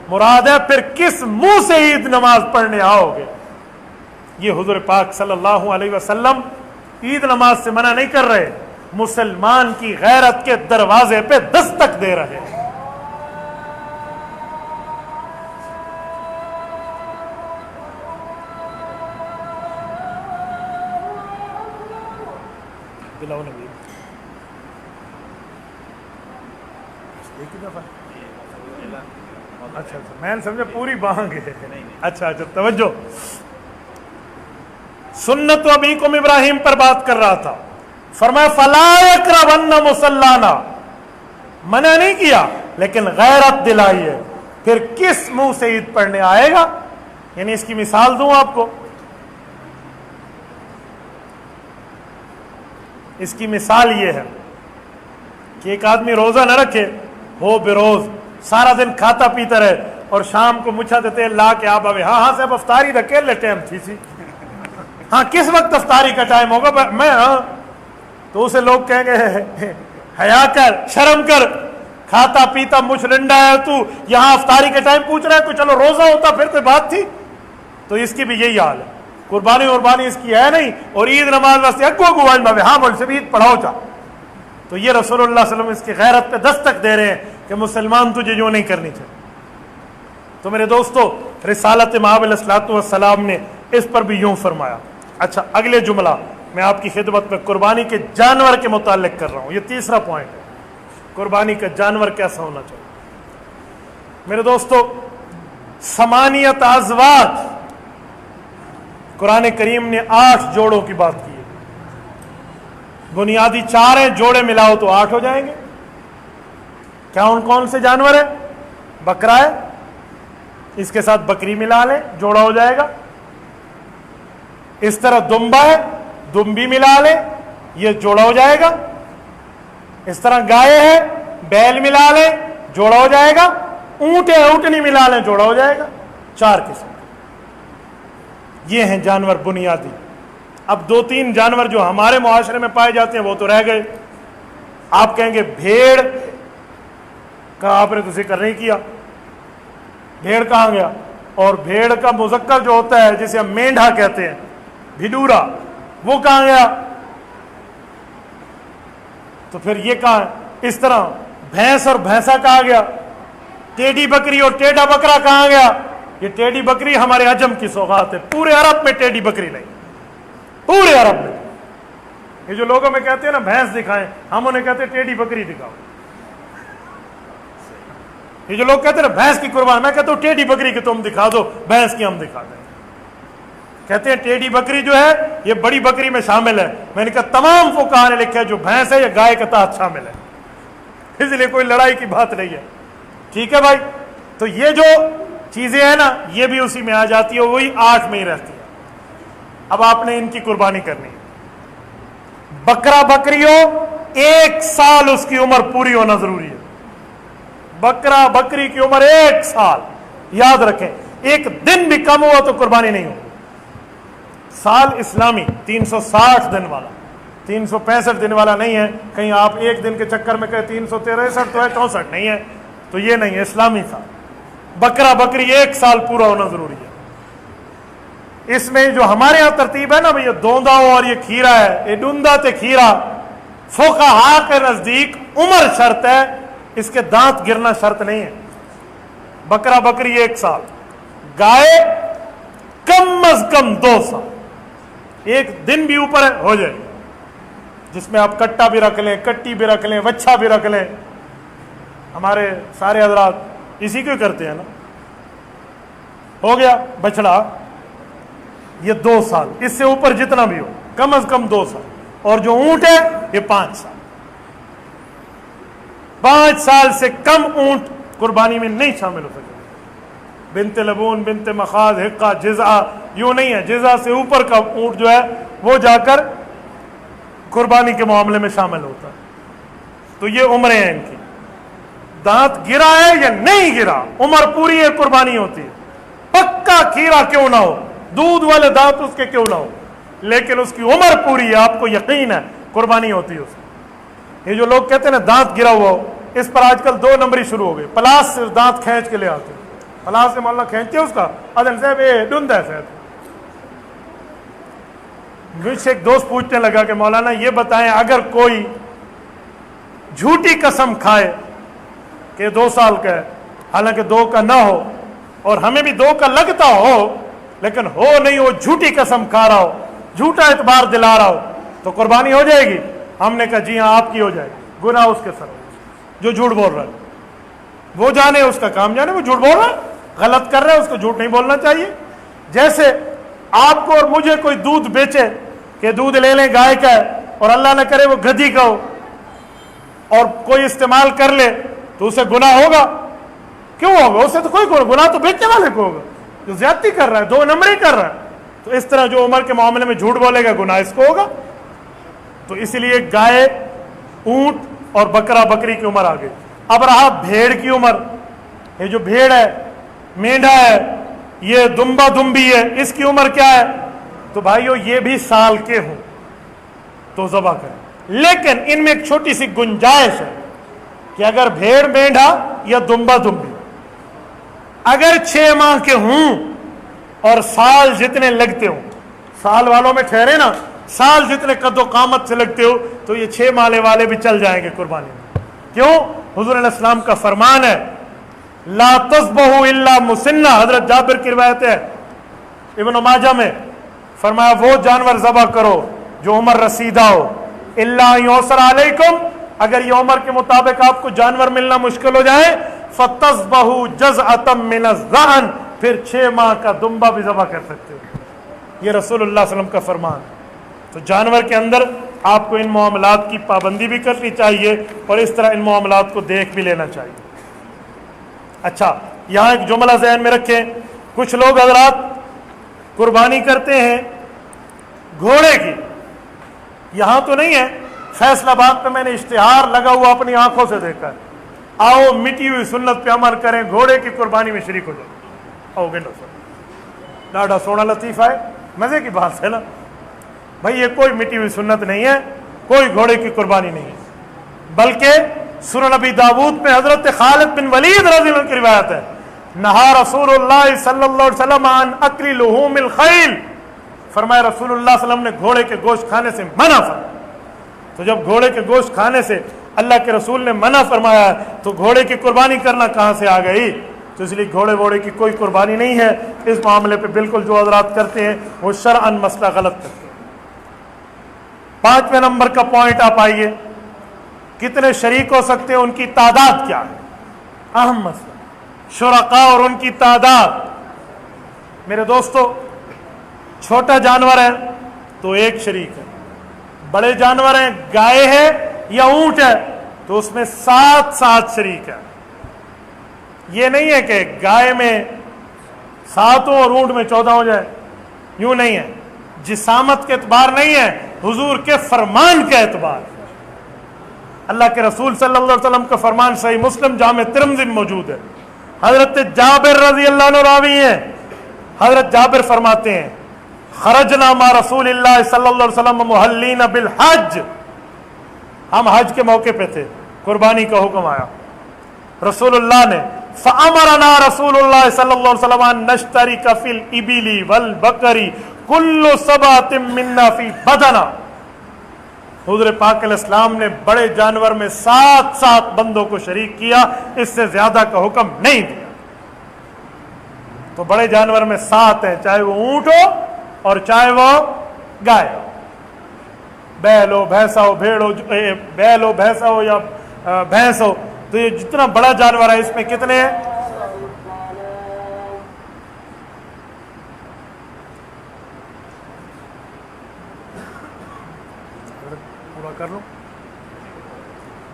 Speaker 1: مراد ہے پھر کس منہ سے عید نماز پڑھنے آؤ گے؟ یہ حضور پاک صلی اللہ علیہ وسلم عید نماز سے منع نہیں کر رہے، مسلمان کی غیرت کے دروازے پہ دستک دے رہے ہیں۔ اچھا میں نے سمجھا پوری بانگ ہے۔ اچھا توجہ، سنت ابیکم ابراہیم پر بات کر رہا تھا، فرمایا فلا یقربن مصلانا، منع نہیں کیا لیکن غیرت دلائی ہے، پھر کس منہ سے عید پڑھنے آئے گا؟ یعنی اس کی مثال دوں آپ کو، اس کی مثال یہ ہے کہ ایک آدمی روزہ نہ رکھے، ہو بے روز، سارا دن کھاتا پیتا رہے اور شام کو مچھا دیتے لا کے آپ آوے، ہاں صاحب افطاری دا کیلے ٹائم تھی سی، ہاں کس وقت افطاری کا ٹائم ہوگا میں، ہاں تو اسے لوگ کہیں گے حیا کر، شرم کر، کھاتا پیتا مچھ لنڈا ہے تو یہاں افطاری کے ٹائم پوچھ رہا ہے، تو چلو روزہ ہوتا پھر کوئی بات تھی۔ تو اس کی بھی یہی حال ہے، قربانی اس کی ہے نہیں، اور عید نماز واسطے اگو گوائن بھاوے ہاں بول سے بھی عید پڑھاؤ چاہ۔ تو یہ رسول اللہ صلی اللہ علیہ وسلم اس کی غیرت پہ دستک دے رہے ہیں کہ مسلمان تجھے یوں نہیں کرنی چاہیے۔ تو میرے دوستو، رسالت مآب علیہ الصلوۃ والسلام نے اس پر بھی یوں فرمایا۔ اچھا اگلے جملہ میں آپ کی خدمت میں قربانی کے جانور کے متعلق کر رہا ہوں، یہ تیسرا پوائنٹ ہے، قربانی کا جانور کیسا ہونا چاہیے۔ میرے دوستو، 8 ازواج، قرآن کریم نے 8 جوڑوں کی بات کی ہے، بنیادی 4 ہیں، جوڑے ملاؤ تو 8 ہو جائیں گے۔ کیا ان کون سے جانور ہیں؟ بکرا ہے، اس کے ساتھ بکری ملا لیں جوڑا ہو جائے گا۔ اس طرح دمبا ہے، دمبی ملا لیں یہ جوڑا ہو جائے گا۔ اس طرح گائے ہے، بیل ملا لیں جوڑا ہو جائے گا۔ اونٹ ہے، اونٹنی ملا لیں جوڑا ہو جائے گا۔ 4 قسم، یہ ہیں جانور بنیادی۔ اب 2-3 جانور جو ہمارے معاشرے میں پائے جاتے ہیں وہ تو رہ گئے۔ آپ کہیں گے بھیڑ کا آپ نے تو ذکر نہیں کیا، بھیڑ کہاں گیا؟ اور بھیڑ کا مذکر جو ہوتا ہے جسے ہم مینڈھا کہتے ہیں، بھیڈورا، وہ کہاں گیا؟ تو پھر یہ کہاں ہے؟ اس طرح بھینس اور بھینسا کہاں گیا؟ ٹیڈی بکری اور ٹیڈا بکرا کہاں گیا؟ یہ ٹیڈی بکری ہمارے عجم کی سوغات ہے، پورے عرب میں ٹیڈی بکری نہیں، پورے عرب میں۔ یہ جو لوگوں میں کہتے ہیں نا بھینس دکھائیں، ہم انہیں کہتے ہیں ٹیڈی بکری دکھاؤ۔ یہ جو لوگ کہتے ہیں نا بھینس کی قربان، میں کہتا ہوں ٹیڈی بکری کی تم دکھا دو، بھینس کی ہم دکھا دیں۔ کہتے ہیں ٹیڈی بکری جو ہے یہ بڑی بکری میں شامل ہے۔ میں نے کہا تمام فقہاء نے لکھا ہے جو بھینس ہے یہ گائے کے تحت شامل ہے، اس لیے کوئی لڑائی کی بات نہیں ہے۔ ٹھیک ہے بھائی، تو یہ جو چیزیں ہیں نا یہ بھی اسی میں آ جاتی ہے, وہی 8 میں ہی رہتی ہے. اب آپ نے ان کی قربانی کرنی ہے. بکرا بکری ہو 1 سال اس کی عمر پوری ہونا ضروری ہے. بکرا بکری کی عمر 1 سال, یاد رکھیں. 1 دن بھی کم ہوا تو قربانی نہیں ہوگی. سال اسلامی 360 دن والا, 365 دن والا نہیں ہے. کہیں آپ ایک دن کے چکر میں کہیں 363 تو ہے, 64 نہیں ہے, تو یہ نہیں ہے اسلامی سال. بکرا بکری 1 سال پورا ہونا ضروری ہے. اس میں جو ہمارے یہاں ترتیب ہے نا بھئی, یہ دوندا ہو اور یہ کھیرا ہے, یہ ڈوندا تے کھیرا, فقہا کے نزدیک عمر شرط ہے, اس کے دانت گرنا شرط نہیں ہے. بکرا بکری 1 سال, گائے کم از کم 2 سال, 1 دن بھی اوپر ہے ہو جائے, جس میں آپ کٹا بھی رکھ لیں, کٹی بھی رکھ لیں, وچھا بھی رکھ لیں. ہمارے سارے حضرات اسی کو کرتے ہیں نا. ہو گیا بچڑا, یہ 2 سال, اس سے اوپر جتنا بھی ہو کم از کم 2 سال. اور جو اونٹ ہے یہ 5 سال. 5 سال سے کم اونٹ قربانی میں نہیں شامل ہو سکے. بنت لبون, بنت مخاض, حقہ, جزع, یوں نہیں ہے. جزع سے اوپر کا اونٹ جو ہے وہ جا کر قربانی کے معاملے میں شامل ہوتا ہے. تو یہ عمریں ہیں ان کی. دانت گرا ہے یا نہیں گرا, عمر پوری ہے, قربانی ہوتی ہے. پکا کھیرا کیوں نہ ہو, دودھ والے دانت اس کے کیوں نہ ہو, لیکن اس کی عمر پوری ہے, آپ کو یقین ہے قربانی ہوتی ہے اس کی. یہ جو لوگ کہتے ہیں نا دانت گرا ہوا ہو, اس پر آج کل 2 نمبری شروع ہو گئے. پلاس سے دانت کھینچ کے لے آتے ہیں, پلاس سے مولانا کھینچتے اس کا, ادن صاحب یہ ڈوندا ہے صاحب. مجھ سے ایک دوست پوچھنے لگا کہ مولانا یہ بتائیں, اگر کوئی جھوٹی قسم کھائے کہ 2 سال کا ہے, حالانکہ 2 کا نہ ہو, اور ہمیں بھی 2 کا لگتا ہو, لیکن ہو نہیں, وہ جھوٹی قسم کھا رہا ہو, جھوٹا اعتبار دلا رہا ہو, تو قربانی ہو جائے گی؟ ہم نے کہا جی ہاں آپ کی ہو جائے گی. گناہ اس کے سر جو جھوٹ بول رہا ہے, وہ جانے, اس کا کام جانے, وہ جھوٹ بول رہا ہے, غلط کر رہا ہے, اس کو جھوٹ نہیں بولنا چاہیے. جیسے آپ کو اور مجھے کوئی دودھ بیچے کہ دودھ لے لیں گائے کا ہے, اور اللہ نہ کرے وہ گدھی کا ہو, اور کوئی استعمال کر لے, تو اسے گناہ ہوگا؟ کیوں ہوگا؟ اسے تو کوئی گناہ تو بیچنے والے کو ہوگا جو زیادتی کر رہا ہے, 2 نمبری کر رہا ہے. تو اس طرح جو عمر کے معاملے میں جھوٹ بولے گا گناہ اس کو ہوگا. تو اسی لیے گائے, اونٹ اور بکرا بکری کی عمر آ گئی. اب رہا بھیڑ کی عمر. یہ جو بھیڑ ہے, مینڈھا ہے, یہ دمبا دمبی ہے, اس کی عمر کیا ہے؟ تو بھائیو یہ بھی سال کے ہوں تو ذبح کریں, لیکن ان میں ایک چھوٹی سی گنجائش ہے کہ اگر بھیڑ مینڈھا یا دمبا دمبی اگر 6 ماہ کے ہوں اور سال جتنے لگتے ہوں, سال والوں میں ٹھہرے نا, سال جتنے قد و قامت سے لگتے ہو, تو یہ 6 مالے والے بھی چل جائیں گے قربانی میں. کیوں؟ حضور علیہ السلام کا فرمان ہے لا تذبحوا الا مسنہ. حضرت جابر کی روایت ہے ابن ماجہ میں, فرمایا وہ جانور ذبح کرو جو عمر رسیدہ ہو, الا یسر علیکم, اگر یہ عمر کے مطابق آپ کو جانور ملنا مشکل ہو جائے, فتذبحوا جزعۃ من الظأن, پھر 6 ماہ کا دمبا بھی ذبح کر سکتے ہو. یہ رسول اللہ صلی اللہ علیہ وسلم کا فرمان. تو جانور کے اندر آپ کو ان معاملات کی پابندی بھی کرنی چاہیے, اور اس طرح ان معاملات کو دیکھ بھی لینا چاہیے. اچھا, یہاں ایک جملہ ذہن میں رکھیں. کچھ لوگ حضرات قربانی کرتے ہیں گھوڑے کی. یہاں تو نہیں ہے, فیصل آباد پہ میں نے اشتہار لگا ہوا اپنی آنکھوں سے دیکھا ہے, آؤ مٹی ہوئی سنت پہ عمل کریں, گھوڑے کی قربانی میں شریک ہو جائے. آؤ گنڈو سر, ڈاڈا سونا لطیفہ ہے, مزے کی بات ہے نا بھائی. یہ کوئی مٹی ہوئی سنت نہیں ہے, کوئی گھوڑے کی قربانی نہیں ہے, بلکہ سنن نبی داود میں حضرت خالد بن ولید رضی اللہ عنہ کی روایت ہے, نہا رسول اللہ صلی اللہ علیہ وسلم عن اکل لحوم الخیل, فرمایا رسول اللہ صلی اللہ علیہ وسلم نے گھوڑے کے گوشت کھانے سے منع فرمایا. تو جب گھوڑے کے گوشت کھانے سے اللہ کے رسول نے منع فرمایا تو گھوڑے کی قربانی کرنا کہاں سے آ گئی؟ تو اس لیے گھوڑے ووڑے کی کوئی قربانی نہیں ہے. اس معاملے پہ بالکل جو حضرات کرتے ہیں وہ شرعاً مسئلہ غلط کرتے ہیں. 5ویں نمبر کا پوائنٹ آپ آئیے, کتنے شریک ہو سکتے ہیں, ان کی تعداد کیا ہے؟ اہم مسئلہ, شرکاء اور ان کی تعداد. میرے دوستو, چھوٹا جانور ہے تو 1 شریک ہے, بڑے جانور ہیں, گائے ہے یا اونٹ ہے, تو اس میں 7 شریک ہے. یہ نہیں ہے کہ گائے میں 7 اور اونٹ میں 14 ہو جائے، یوں نہیں ہے، جسامت کے اعتبار نہیں ہے، حضور کے فرمان کا اعتبار۔ اللہ کے رسول صلی اللہ علیہ وسلم کا فرمان صحیح مسلم جامع ترمذی میں موجود ہے۔ حضرت جابر رضی اللہ عنہ راوی ہیں، حضرت جابر فرماتے ہیں خرجنا مع رسول اللہ صلی اللہ علیہ وسلم محلین بالحج، ہم حج کے موقع پہ تھے، قربانی کا حکم آیا، رسول اللہ نے فامرنا رسول اللہ صلی اللہ علیہ وسلم ان نشترک فی الابل والبقر کل سبعۃ منا فی بدنہ، حضور پاک علیہ السلام نے بڑے جانور میں 7 بندوں کو شریک کیا، اس سے زیادہ کا حکم نہیں دیا۔ تو بڑے جانور میں 7 ہیں، چاہے وہ اونٹ ہو اور چاہے وہ گائے ہو، بیل ہو، بھینسا ہو، بھیڑ ہو، بیل ہو، بھینسا ہو یا بھینس ہو، تو یہ جتنا بڑا جانور ہے اس میں کتنے ہیں؟ پورا کر لو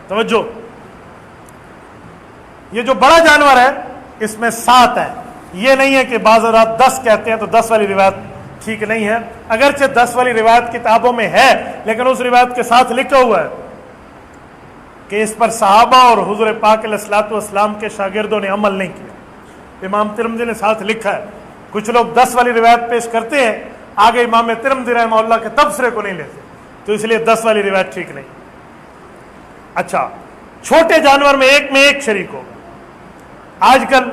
Speaker 1: توجہ، یہ جو بڑا جانور ہے اس میں 7 ہیں، یہ نہیں ہے کہ بعض اوقات 10 کہتے ہیں تو 10 والی روایت ٹھیک نہیں ہے، اگرچہ 10 والی روایت کتابوں میں ہے لیکن اس روایت کے ساتھ لکھا ہوا ہے کہ اس پر صحابہ اور حضور پاک علیہ الصلوۃ والسلام کے شاگردوں نے عمل نہیں کیا۔ امام ترمذی نے ساتھ لکھا ہے، کچھ لوگ 10 والی روایت پیش کرتے ہیں، آگے امام ترمذی رحمہ اللہ کے تبصرے کو نہیں لیتے، تو اس لیے 10 والی روایت ٹھیک نہیں۔ اچھا، چھوٹے جانور میں ایک شریک ہوگا۔ آج کل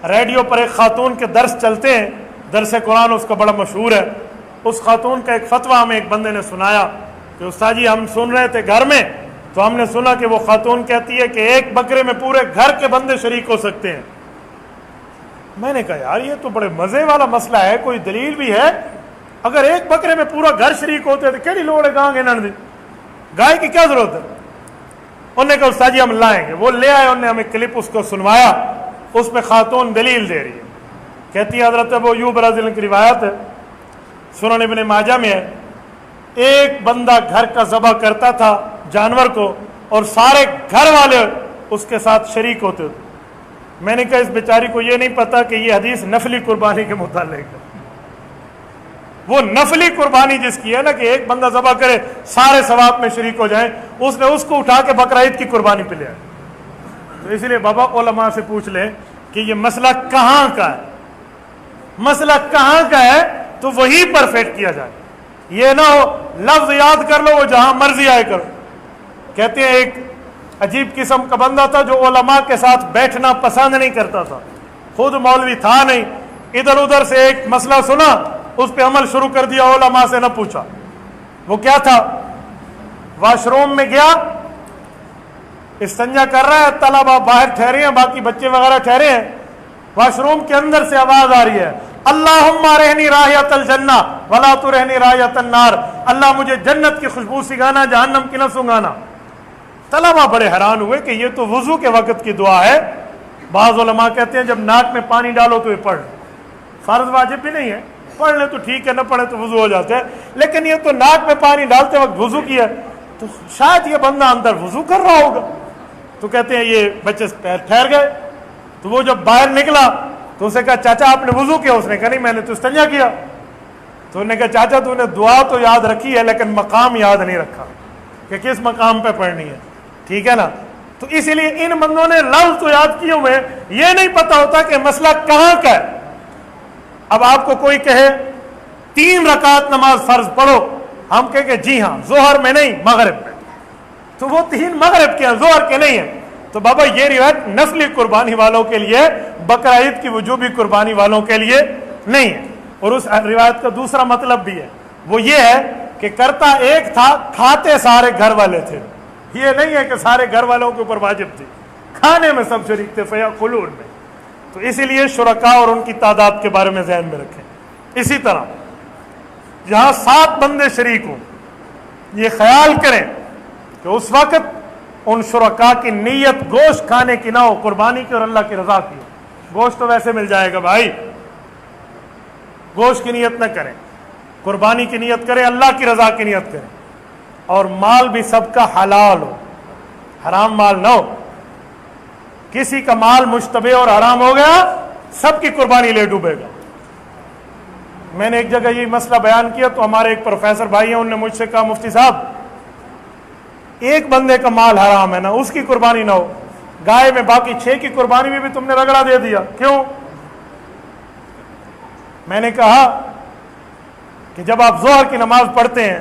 Speaker 1: ریڈیو پر ایک خاتون کے درس چلتے ہیں، درس قرآن اس کا بڑا مشہور ہے، اس خاتون کا ایک فتویٰ ہمیں ایک بندے نے سنایا کہ استاد جی ہم سن رہے تھے گھر میں، تو ہم نے سنا کہ وہ خاتون کہتی ہے کہ ایک بکرے میں پورے گھر کے بندے شریک ہو سکتے ہیں۔ میں نے کہا یار یہ تو بڑے مزے والا مسئلہ ہے، کوئی دلیل بھی ہے؟ اگر ایک بکرے میں پورا گھر شریک ہوتے تو کیڑی لوڑ ہے گاں گنن دی، گائے کی کیا ضرورت ہے؟ انہوں نے کہا استاد جی ہم لائیں گے، وہ لے آئے، انہوں نے ہمیں کلپ اس کو سنوایا، اس میں خاتون دلیل دے رہی ہے، کہتی ہے حضرت ابو ایوب رضی اللہ عنہ کی روایت ہے، سنن ابن ماجہ میں ہے، ایک بندہ گھر کا ذبح کرتا تھا جانور کو اور سارے گھر والے اس کے ساتھ شریک ہوتے تھے۔ میں نے کہا اس بیچاری کو یہ نہیں پتا کہ یہ حدیث نفلی قربانی کے متعلق ہے، وہ نفلی قربانی جس کی ہے نا کہ ایک بندہ ذبح کرے سارے ثواب میں شریک ہو جائیں، اس نے اس کو اٹھا کے بقرہ عید کی قربانی پہ لیا۔ تو اس لیے بابا علماء سے پوچھ لیں کہ یہ مسئلہ کہاں کا ہے، مسئلہ کہاں کا ہے تو وہی پر فٹ کیا جائے، یہ نہ ہو لفظ یاد کر لو وہ جہاں مرضی آئے کرو۔ کہتے ہیں ایک عجیب قسم کا بندہ تھا جو علماء کے ساتھ بیٹھنا پسند نہیں کرتا تھا، خود مولوی تھا نہیں، ادھر ادھر سے ایک مسئلہ سنا اس پہ عمل شروع کر دیا، علماء سے نہ پوچھا۔ وہ کیا تھا؟ واش روم میں گیا، استنجا کر رہا ہے، طلبہ باہر ٹھہرے ہیں، باقی بچے وغیرہ ٹھہرے ہیں، واش روم کے اندر سے آواز آ رہی ہے اللہم رہنی رائحۃ الجنہ ولا ترہنی رائحۃ النار، اللہ مجھے جنت کی خوشبو سنگانا، جہنم کی نہ سنگانا۔ طلبہ بڑے حیران ہوئے کہ یہ تو وضو کے وقت کی دعا ہے، بعض علماء کہتے ہیں جب ناک میں پانی ڈالو تو یہ پڑھ، فرض واجب بھی نہیں ہے، پڑھ لے تو ٹھیک ہے، نہ پڑھے تو وضو ہو جاتا ہے، لیکن یہ تو ناک میں پانی ڈالتے وقت وضو کیا تو شاید یہ بندہ اندر وضو کر رہا ہوگا، تو کہتے ہیں یہ بچے ٹھہر گئے۔ تو وہ جب باہر نکلا تو اسے کہا چاچا آپ نے وضو کیا؟ اس نے کہا نہیں میں نے تو استنجا کیا۔ تو انہوں نے کہا چاچا تو نے دعا تو یاد رکھی ہے لیکن مقام یاد نہیں رکھا کہ کس مقام پہ پڑھنی ہے، ٹھیک ہے نا؟ تو اسی لیے ان بندوں نے لفظ تو یاد کیے ہوئے، یہ نہیں پتا ہوتا کہ مسئلہ کہاں کا ہے۔ اب آپ کو کوئی کہے 3 رکعت نماز فرض پڑھو، ہم کہیں کہ جی ہاں، ظہر میں نہیں مغرب میں، تو وہ 3 مغرب کے ہیں، ظہر کے نہیں ہیں، تو بابا یہ روایت نفلی قربانی والوں کے لیے، بقرہ عید کی وجوبی قربانی والوں کے لیے نہیں ہے۔ اور اس روایت کا دوسرا مطلب بھی ہے، وہ یہ ہے کہ کرتا ایک تھا، کھاتے سارے گھر والے تھے، یہ نہیں ہے کہ سارے گھر والوں کے اوپر واجب تھی، کھانے میں سب شریک تھے، فیاکلون میں۔ تو اسی لیے شرکاء اور ان کی تعداد کے بارے میں ذہن میں رکھیں۔ اسی طرح جہاں 7 بندے شریک ہوں، یہ خیال کریں کہ اس وقت ان شرکاء کی نیت گوشت کھانے کی نہ ہو، قربانی کی اور اللہ کی رضا کی ہو۔ گوشت تو ویسے مل جائے گا بھائی، گوشت کی نیت نہ کریں، قربانی کی نیت کریں، اللہ کی رضا کی نیت کریں، اور مال بھی سب کا حلال ہو، حرام مال نہ ہو۔ کسی کا مال مشتبہ اور حرام ہو گیا سب کی قربانی لے ڈوبے گا. میں نے ایک جگہ یہ مسئلہ بیان کیا تو ہمارے ایک پروفیسر بھائی ہیں, انہوں نے مجھ سے کہا مفتی صاحب ایک بندے کا مال حرام ہے نا, اس کی قربانی نہ ہو, گائے میں باقی 6 کی قربانی میں بھی تم نے رگڑا دے دیا, کیوں؟ میں نے کہا کہ جب آپ ظہر کی نماز پڑھتے ہیں,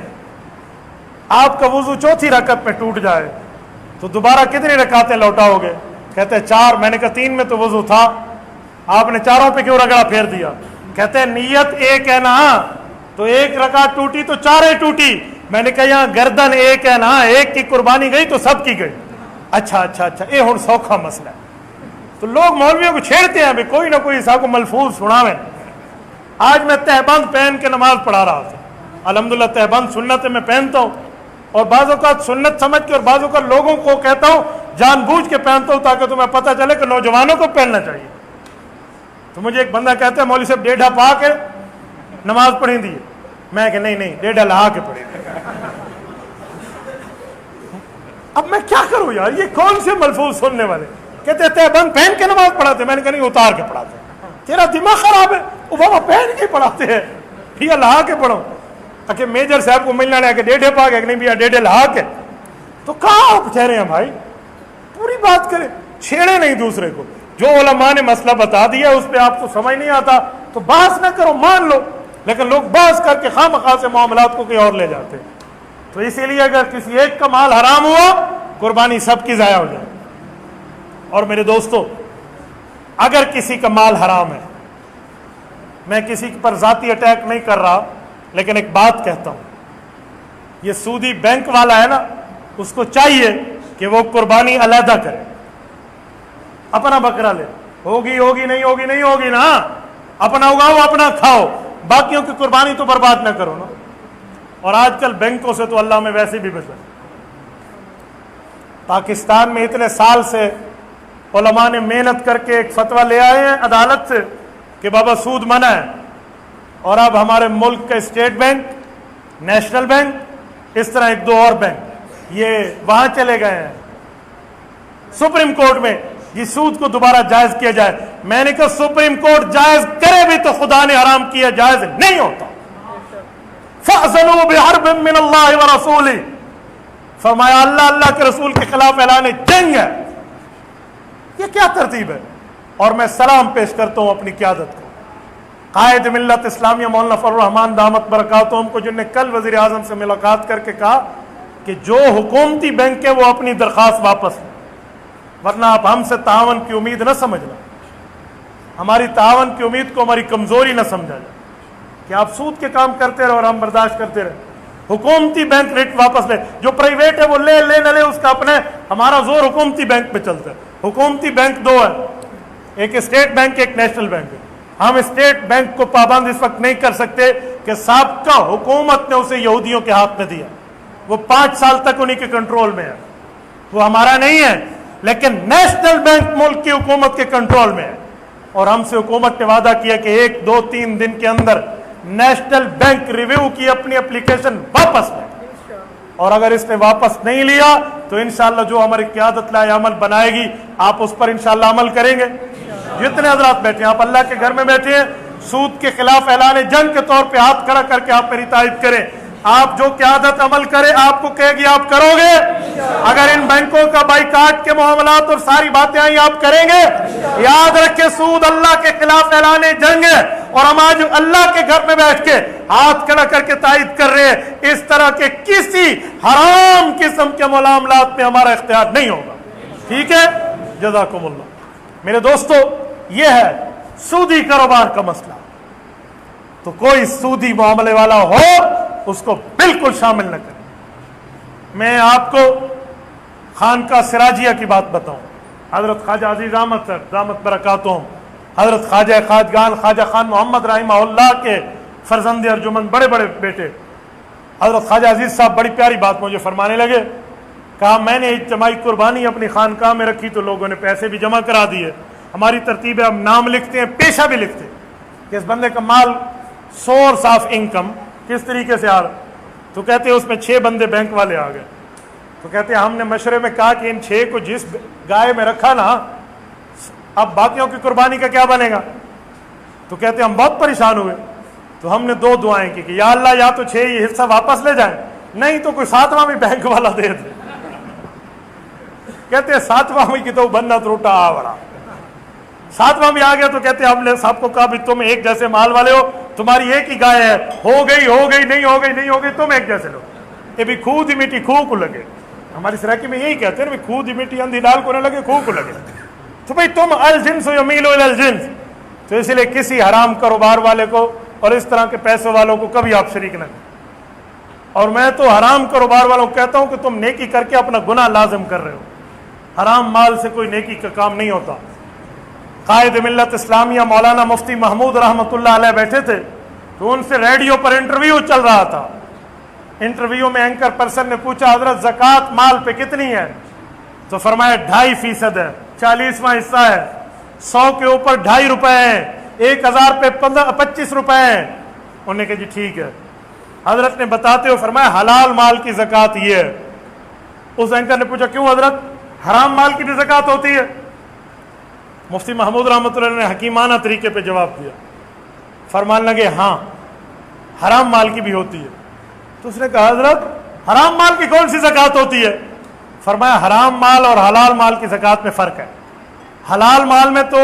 Speaker 1: آپ کا وضو چوتھی رکعت میں ٹوٹ جائے تو دوبارہ کتنی رکعتیں لوٹاؤ گے؟ کہتے ہیں 4. میں نے کہا 3 میں تو وضو تھا, آپ نے 4 پہ کیوں رگڑا پھیر دیا؟ کہتے ہیں نیت ایک ہے نا, تو 1 رکعت ٹوٹی تو 4 ٹوٹی. میں نے کہا یہاں گردن ایک ہے نا, ایک کی قربانی گئی تو سب کی گئی. اچھا یہ ہن سوکھا مسئلہ ہے. تو لوگ مولویوں کو چھیڑتے ہیں, کوئی نہ کوئی صاحب کو ملفوظ سناویں. آج میں تہبند پہن کے نماز پڑھا رہا تھا, الحمدللہ تہبند سنت میں پہنتا ہوں, اور بعض اوقات سنت سمجھ کے اور بعض اوقات لوگوں کو کہتا ہوں جان بوجھ کے پہنتا ہوں تاکہ تمہیں پتہ چلے کہ نوجوانوں کو پہننا چاہیے. تو مجھے ایک بندہ کہتا ہے مولوی صاحب ڈیڈھا پا کے نماز پڑھیں دی. میں کہ نہیں ڈیڈھا لہا کے پڑھیں. اب میں کیا کروں یار, یہ کون سے ملفوظ سننے والے؟ کہتے تہبند پہن کے نماز پڑھاتے. میں نے کہا نہیں, اتار کے پڑھاتے. تیرا دماغ خراب ہے, وہ بابا پہن کے پڑھاتے ہیں, بھیا لہا کے پڑھو. کہ میجر صاحب کو ملنا لیا کہ ڈیڈھے پا کے, نہیں بھیا ڈیڈھے لہا کے. تو کہاں آپ ٹھہرے ہیں بھائی, پوری بات کریں, چھیڑے نہیں دوسرے کو. جو علماء نے مسئلہ بتا دیا اس پہ آپ کو سمجھ نہیں آتا تو بحث نہ کرو, مان لو. لیکن لوگ بحث کر کے خواہ مخواہ سے معاملات کو کہیں اور لے جاتے ہیں. تو اسی لیے اگر کسی ایک کا مال حرام ہوا, قربانی سب کی ضائع ہو جائے. اور میرے دوستو, اگر کسی کا مال حرام ہے, میں کسی پر ذاتی اٹیک نہیں کر رہا, لیکن ایک بات کہتا ہوں, یہ سودی بینک والا ہے نا, اس کو چاہیے کہ وہ قربانی علیحدہ کرے, اپنا بکرا لے. ہوگی نہیں ہوگی نا, اپنا اگاؤ اپنا کھاؤ, باقیوں کی قربانی تو برباد نہ کرو نا. اور آج کل بینکوں سے تو اللہ میں ویسے بھی بچا. پاکستان میں اتنے سال سے علماء نے محنت کر کے ایک فتویٰ لے آئے ہیں عدالت سے کہ بابا سود منع ہے, اور اب ہمارے ملک کا اسٹیٹ بینک, نیشنل بینک, اس طرح 1-2 اور بینک یہ وہاں چلے گئے ہیں سپریم کورٹ میں یہ سود کو دوبارہ جائز کیا جائے. میں نے کہا سپریم کورٹ جائز کرے بھی تو خدا نے حرام کیا, جائز نہیں ہوتا. فَأْذَنُوا بِحَرْبٍ مِّنَ اللَّهِ وَرَسُولِهِ, فرمایا اللہ کے رسول کے خلاف اعلان جنگ ہے. یہ کیا ترتیب ہے؟ اور میں سلام پیش کرتا ہوں اپنی قیادت کو, قائد ملت اسلامیہ مولانا فضل الرحمان دامت برکاتہم کو, جن نے کل وزیر اعظم سے ملاقات کر کے کہا کہ جو حکومتی بینک ہے وہ اپنی درخواست واپس لیں, ورنہ آپ ہم سے تعاون کی امید نہ سمجھنا. ہماری تعاون کی امید کو ہماری کمزوری نہ سمجھا جائے کہ آپ سود کے کام کرتے رہے اور ہم برداشت کرتے رہے. حکومتی بینک ریٹ واپس لے, جو پرائیویٹ ہے وہ لے نہ لے اس کا اپنے, ہمارا زور حکومتی بینک پہ چلتا ہے. حکومتی بینک 2 ہے, ایک اسٹیٹ بینک ایک نیشنل بینک ہے. ہم اسٹیٹ بینک کو پابند اس وقت نہیں کر سکتے کہ سابقہ حکومت نے اسے یہودیوں کے ہاتھ میں دیا, وہ 5 سال تک انہی کے کنٹرول میں ہے, وہ ہمارا نہیں ہے. لیکن نیشنل بینک ملک کی حکومت کے کنٹرول میں ہے, اور ہم سے حکومت نے وعدہ کیا کہ 1-2-3 دن کے اندر نیشنل بینک ریویو کی اپنی اپلیکیشن واپس لے, اور اگر اس نے واپس نہیں لیا تو انشاءاللہ جو ہماری قیادت لائے عمل بنائے گی آپ اس پر انشاءاللہ عمل کریں گے. جتنے حضرات بیٹھے ہیں, آپ اللہ کے گھر میں بیٹھے ہیں, سود کے خلاف اعلان جنگ کے طور پہ ہاتھ کھڑا کر کے آپ میری تائید کریں. آپ جو قیادت عمل کرے آپ کو کہے گی آپ کرو گے. اگر ان بینکوں کا بائیکاٹ کے معاملات اور ساری باتیں آئی آپ کریں گے, یاد رکھیں سود اللہ کے خلاف اعلان جنگ ہے, اور ہم آج اللہ کے گھر میں بیٹھ کے ہاتھ کھڑا کر کے تائید کر رہے ہیں اس طرح کے کسی حرام قسم کے معاملات میں ہمارا اختیار نہیں ہوگا. ٹھیک ہے, جزاکم اللہ. میرے دوستو, یہ ہے سودی کاروبار کا مسئلہ. تو کوئی سودی معاملے والا ہو اس کو بالکل شامل نہ کریں. میں آپ کو خانقاہ سراجیہ کی بات بتاؤں. حضرت خواجہ عزیز احمد صاحب دامت برکاتہم, حضرت خواجہ خواجگان خواجہ خان محمد رحمہ اللہ کے فرزند ارجمند, بڑے بڑے بیٹے حضرت خواجہ عزیز صاحب بڑی پیاری بات مجھے فرمانے لگے. کہا میں نے اجتماعی قربانی اپنی خانقاہ میں رکھی تو لوگوں نے پیسے بھی جمع کرا دیے. ہماری ترتیب ہے ہم نام لکھتے ہیں, پیشہ بھی لکھتے ہیں کہ اس بندے کا مال سورس آف انکم کس طریقے سے آ رہا. تو کہتے ہیں اس میں 6 بندے بینک والے آ گئے. تو کہتے ہیں ہم نے مشورے میں کہا کہ ان 6 کو جس گائے میں رکھا نا اب باقیوں کی قربانی کا کیا بنے گا؟ تو کہتے ہم بہت پریشان ہوئے، تو ہم نے 2 دعائیں کی کہ یا اللہ یا تو 6 یہ حصہ واپس لے جائیں، نہیں تو کوئی 7واں بھی بینک والا دے دے۔ کہتے ہیں 7واں بھی کی تو بننا ٹوٹا آوڑا، 7واں بھی آ گیا تو کہتے ہم نے سب کو کہا بھی تم ایک جیسے مال والے ہو، تمہاری ایک ہی گائے ہے، ہو گئی نہیں ہو گئی تم ایک جیسے لو، یہ بھی خود ہی مٹی خوہ کو لگے۔ ہماری سرائکی میں یہی کہتے ہیں خود ہی مٹی اندھی ڈال کو نہ لگے خوہ کو لگے، تو بھائی تم الجنس یمیل الی الجنس۔ تو اس لیے کسی حرام کاروبار والے کو اور اس طرح کے پیسوں والوں کو کبھی آپ شریک نہ کریں۔ اور میں تو حرام کاروبار والوں کو کہتا ہوں کہ تم نیکی کر کے اپنا گناہ لازم کر رہے ہو، حرام مال سے کوئی نیکی کا کام نہیں ہوتا۔ قائد ملت اسلامیہ مولانا مفتی محمود رحمۃ اللہ علیہ بیٹھے تھے، تو ان سے ریڈیو پر انٹرویو چل رہا تھا۔ انٹرویو میں اینکر پرسن نے پوچھا حضرت زکوٰۃ مال پہ کتنی ہے؟ تو فرمایا 2.5% ہے، 40واں حصہ ہے، 100 کے اوپر 2.5 روپے ہیں، 1000 پہ 25 روپے ہیں۔ انہوں نے کہا جی ٹھیک ہے۔ حضرت نے بتاتے ہوئے فرمایا حلال مال کی زکوٰۃ یہ ہے۔ اس اینکر نے پوچھا کیوں حضرت، حرام مال کی بھی زکوٰۃ ہوتی ہے؟ مفتی محمود رحمۃ اللہ نے حکیمانہ طریقے پہ جواب دیا، فرمان لگے ہاں حرام مال کی بھی ہوتی ہے۔ تو اس نے کہا حضرت حرام مال کی کون سی زکوٰۃ ہوتی ہے؟ فرمایا حرام مال اور حلال مال کی زکوٰۃ میں فرق ہے۔ حلال مال میں تو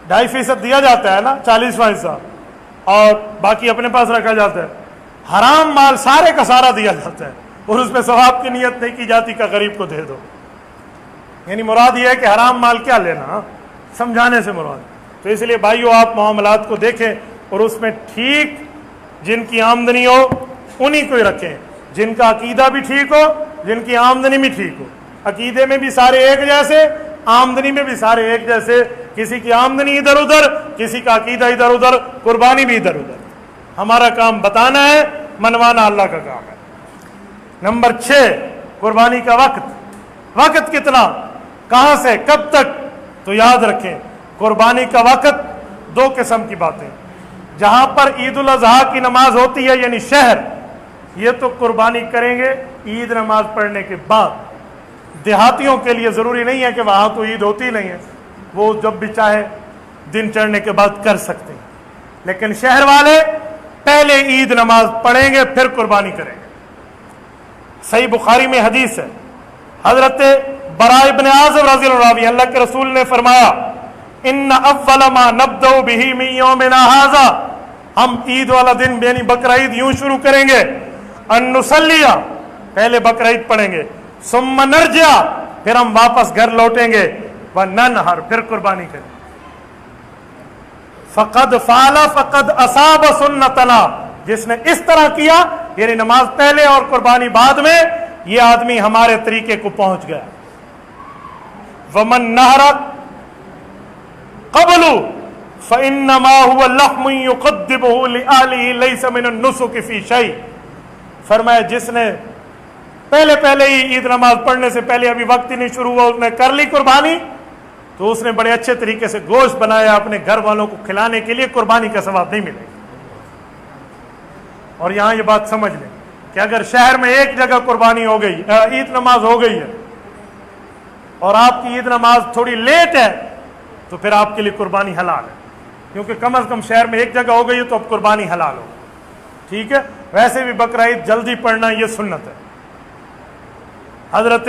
Speaker 1: 2.5% دیا جاتا ہے نا، 40واں حصہ، اور باقی اپنے پاس رکھا جاتا ہے۔ حرام مال سارے کا سارا دیا جاتا ہے اور اس میں ثواب کی نیت نہیں کی جاتی کہ غریب کو دے دو۔ یعنی مراد یہ ہے کہ حرام مال کیا لینا، سمجھانے سے مراد۔ تو اس لیے بھائیو آپ معاملات کو دیکھیں اور اس میں ٹھیک جن کی آمدنی ہو انہی کو ہی رکھیں، جن کا عقیدہ بھی ٹھیک ہو، جن کی آمدنی بھی ٹھیک ہو۔ عقیدے میں بھی سارے ایک جیسے، آمدنی میں بھی سارے ایک جیسے، کسی کی آمدنی ادھر ادھر، کسی کا عقیدہ ادھر ادھر، قربانی بھی ادھر ادھر۔ ہمارا کام بتانا ہے، منوانا اللہ کا کام ہے۔ نمبر 6 قربانی کا وقت۔ وقت کتنا، کہاں سے کب تک؟ تو یاد رکھیں قربانی کا وقت 2 قسم کی باتیں۔ جہاں پر عید الاضحیٰ کی نماز ہوتی ہے یعنی شہر، یہ تو قربانی کریں گے عید نماز پڑھنے کے بعد۔ دیہاتیوں کے لیے ضروری نہیں ہے کہ وہاں تو عید ہوتی نہیں ہے، وہ جب بھی چاہے دن چڑھنے کے بعد کر سکتے ہیں، لیکن شہر والے پہلے عید نماز پڑھیں گے پھر قربانی کریں گے۔ صحیح بخاری میں حدیث ہے، حضرت براء ابن عازب رضی اللہ عنہ، اللہ کے رسول نے فرمایا ان اول ما نبدأ به من یومنا ھذا، ہم عید والا دن یعنی بقرعید یوں شروع کریں گے، ان نصلی، پہلے بقرعید پڑھیں گے، ثم نرجع، پھر ہم واپس گھر لوٹیں گے، وننحر، پھر قربانی کریں۔ فقد فعل فقد اصاب سنتنا، جس نے اس طرح کیا یعنی نماز پہلے اور قربانی بعد میں، یہ آدمی ہمارے طریقے کو پہنچ گیا۔ ومن نہر قبل فانما هو لحم يقدمه لاهله ليس من النسك في شيء، فرمایا جس نے پہلے ہی عید نماز پڑھنے سے پہلے ابھی وقت ہی نہیں شروع ہوا اس نے کر لی قربانی، تو اس نے بڑے اچھے طریقے سے گوشت بنایا اپنے گھر والوں کو کھلانے کے لیے، قربانی کا ثواب نہیں ملے گا۔ اور یہاں یہ بات سمجھ لیں کہ اگر شہر میں ایک جگہ قربانی ہو گئی، عید نماز ہو گئی ہے اور آپ کی عید نماز تھوڑی لیٹ ہے، تو پھر آپ کے لیے قربانی حلال ہے، کیونکہ کم از کم شہر میں ایک جگہ ہو گئی ہے تو اب قربانی حلال ہو، ٹھیک ہے۔ ویسے بھی بقرعید جلدی پڑھنا یہ سنت ہے۔ حضرت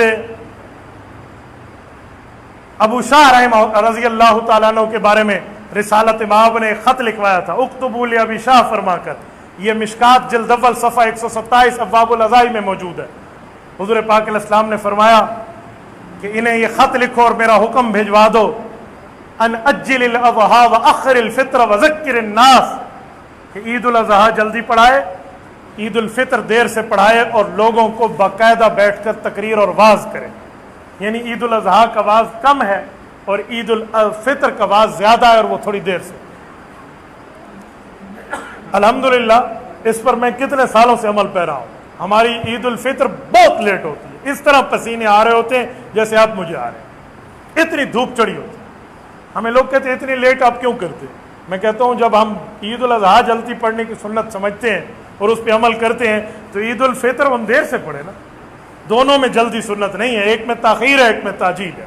Speaker 1: ابو شاہ رحمہ رضی اللہ تعالیٰ عنہ کے بارے میں رسالت مآب نے خط لکھوایا تھا، اکتبوا لابی شاہ فرما کر، یہ مشکات جلد اول صفحہ 127 ابواب الاضحیٰ میں موجود ہے۔ حضور پاک علیہ السلام نے فرمایا کہ انہیں یہ خط لکھو اور میرا حکم بھجوا دو، ان اجل الاضحیٰ واخر الفطر وذکر الناس، کہ عید الاضحیٰ جلدی پڑھائے، عید الفطر دیر سے پڑھائے اور لوگوں کو باقاعدہ بیٹھ کر تقریر اور واعظ کرے۔ یعنی عید الاضحیٰ کا واعظ کم ہے اور عید الفطر کا واعظ زیادہ ہے اور وہ تھوڑی دیر سے۔ الحمدللہ اس پر میں کتنے سالوں سے عمل پیرا ہوں۔ ہماری عید الفطر بہت لیٹ ہوتی ہے، اس طرح پسینے آ رہے ہوتے ہیں جیسے آپ مجھے آ رہے ہیں، اتنی دھوپ چڑھی ہوتی ہے۔ ہمیں لوگ کہتے ہیں اتنی لیٹ آپ کیوں کرتے ہیں؟ میں کہتا ہوں جب ہم عید الاضحیٰ جلدی پڑھنے کی سنت سمجھتے ہیں اور اس پہ عمل کرتے ہیں تو عید الفطر ہم دیر سے پڑھیں نا، دونوں میں جلدی سنت نہیں ہے، ایک میں تاخیر ہے ایک میں تاجیل ہے۔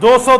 Speaker 1: 200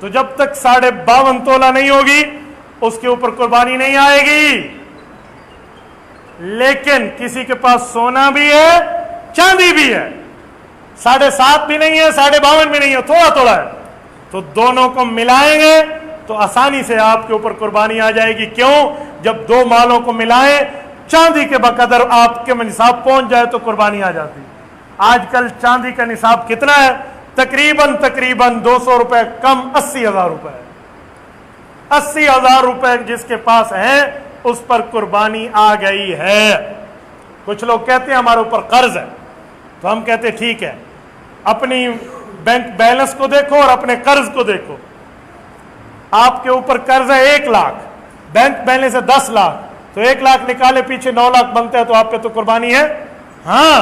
Speaker 1: تو جب تک 52.5 تولہ نہیں ہوگی اس کے اوپر قربانی نہیں آئے گی. لیکن کسی کے پاس سونا بھی ہے چاندی بھی ہے, 7.5 بھی نہیں ہے 52.5 بھی نہیں ہے, تھوڑا تھوڑا ہے, تو دونوں کو ملائیں گے تو آسانی سے آپ کے اوپر قربانی آ جائے گی. کیوں؟ جب دو مالوں کو ملائیں چاندی کے بقدر آپ کے نصاب پہنچ جائے تو قربانی آ جاتی. آج کل چاندی کا نصاب کتنا ہے؟ تقریباً 200 روپے کم 80,000 روپے. 80,000 روپے جس کے پاس ہیں اس پر قربانی آ گئی ہے. کچھ لوگ کہتے ہیں ہمارے اوپر قرض ہے, تو ہم کہتے ٹھیک ہے, اپنی بینک بیلنس کو دیکھو اور اپنے قرض کو دیکھو. آپ کے اوپر قرض ہے 1 لاکھ, بینک بیلنس ہے 10 لاکھ, تو 1 لاکھ نکالے پیچھے 9 لاکھ بنتا ہے, تو آپ پہ تو قربانی ہے. ہاں,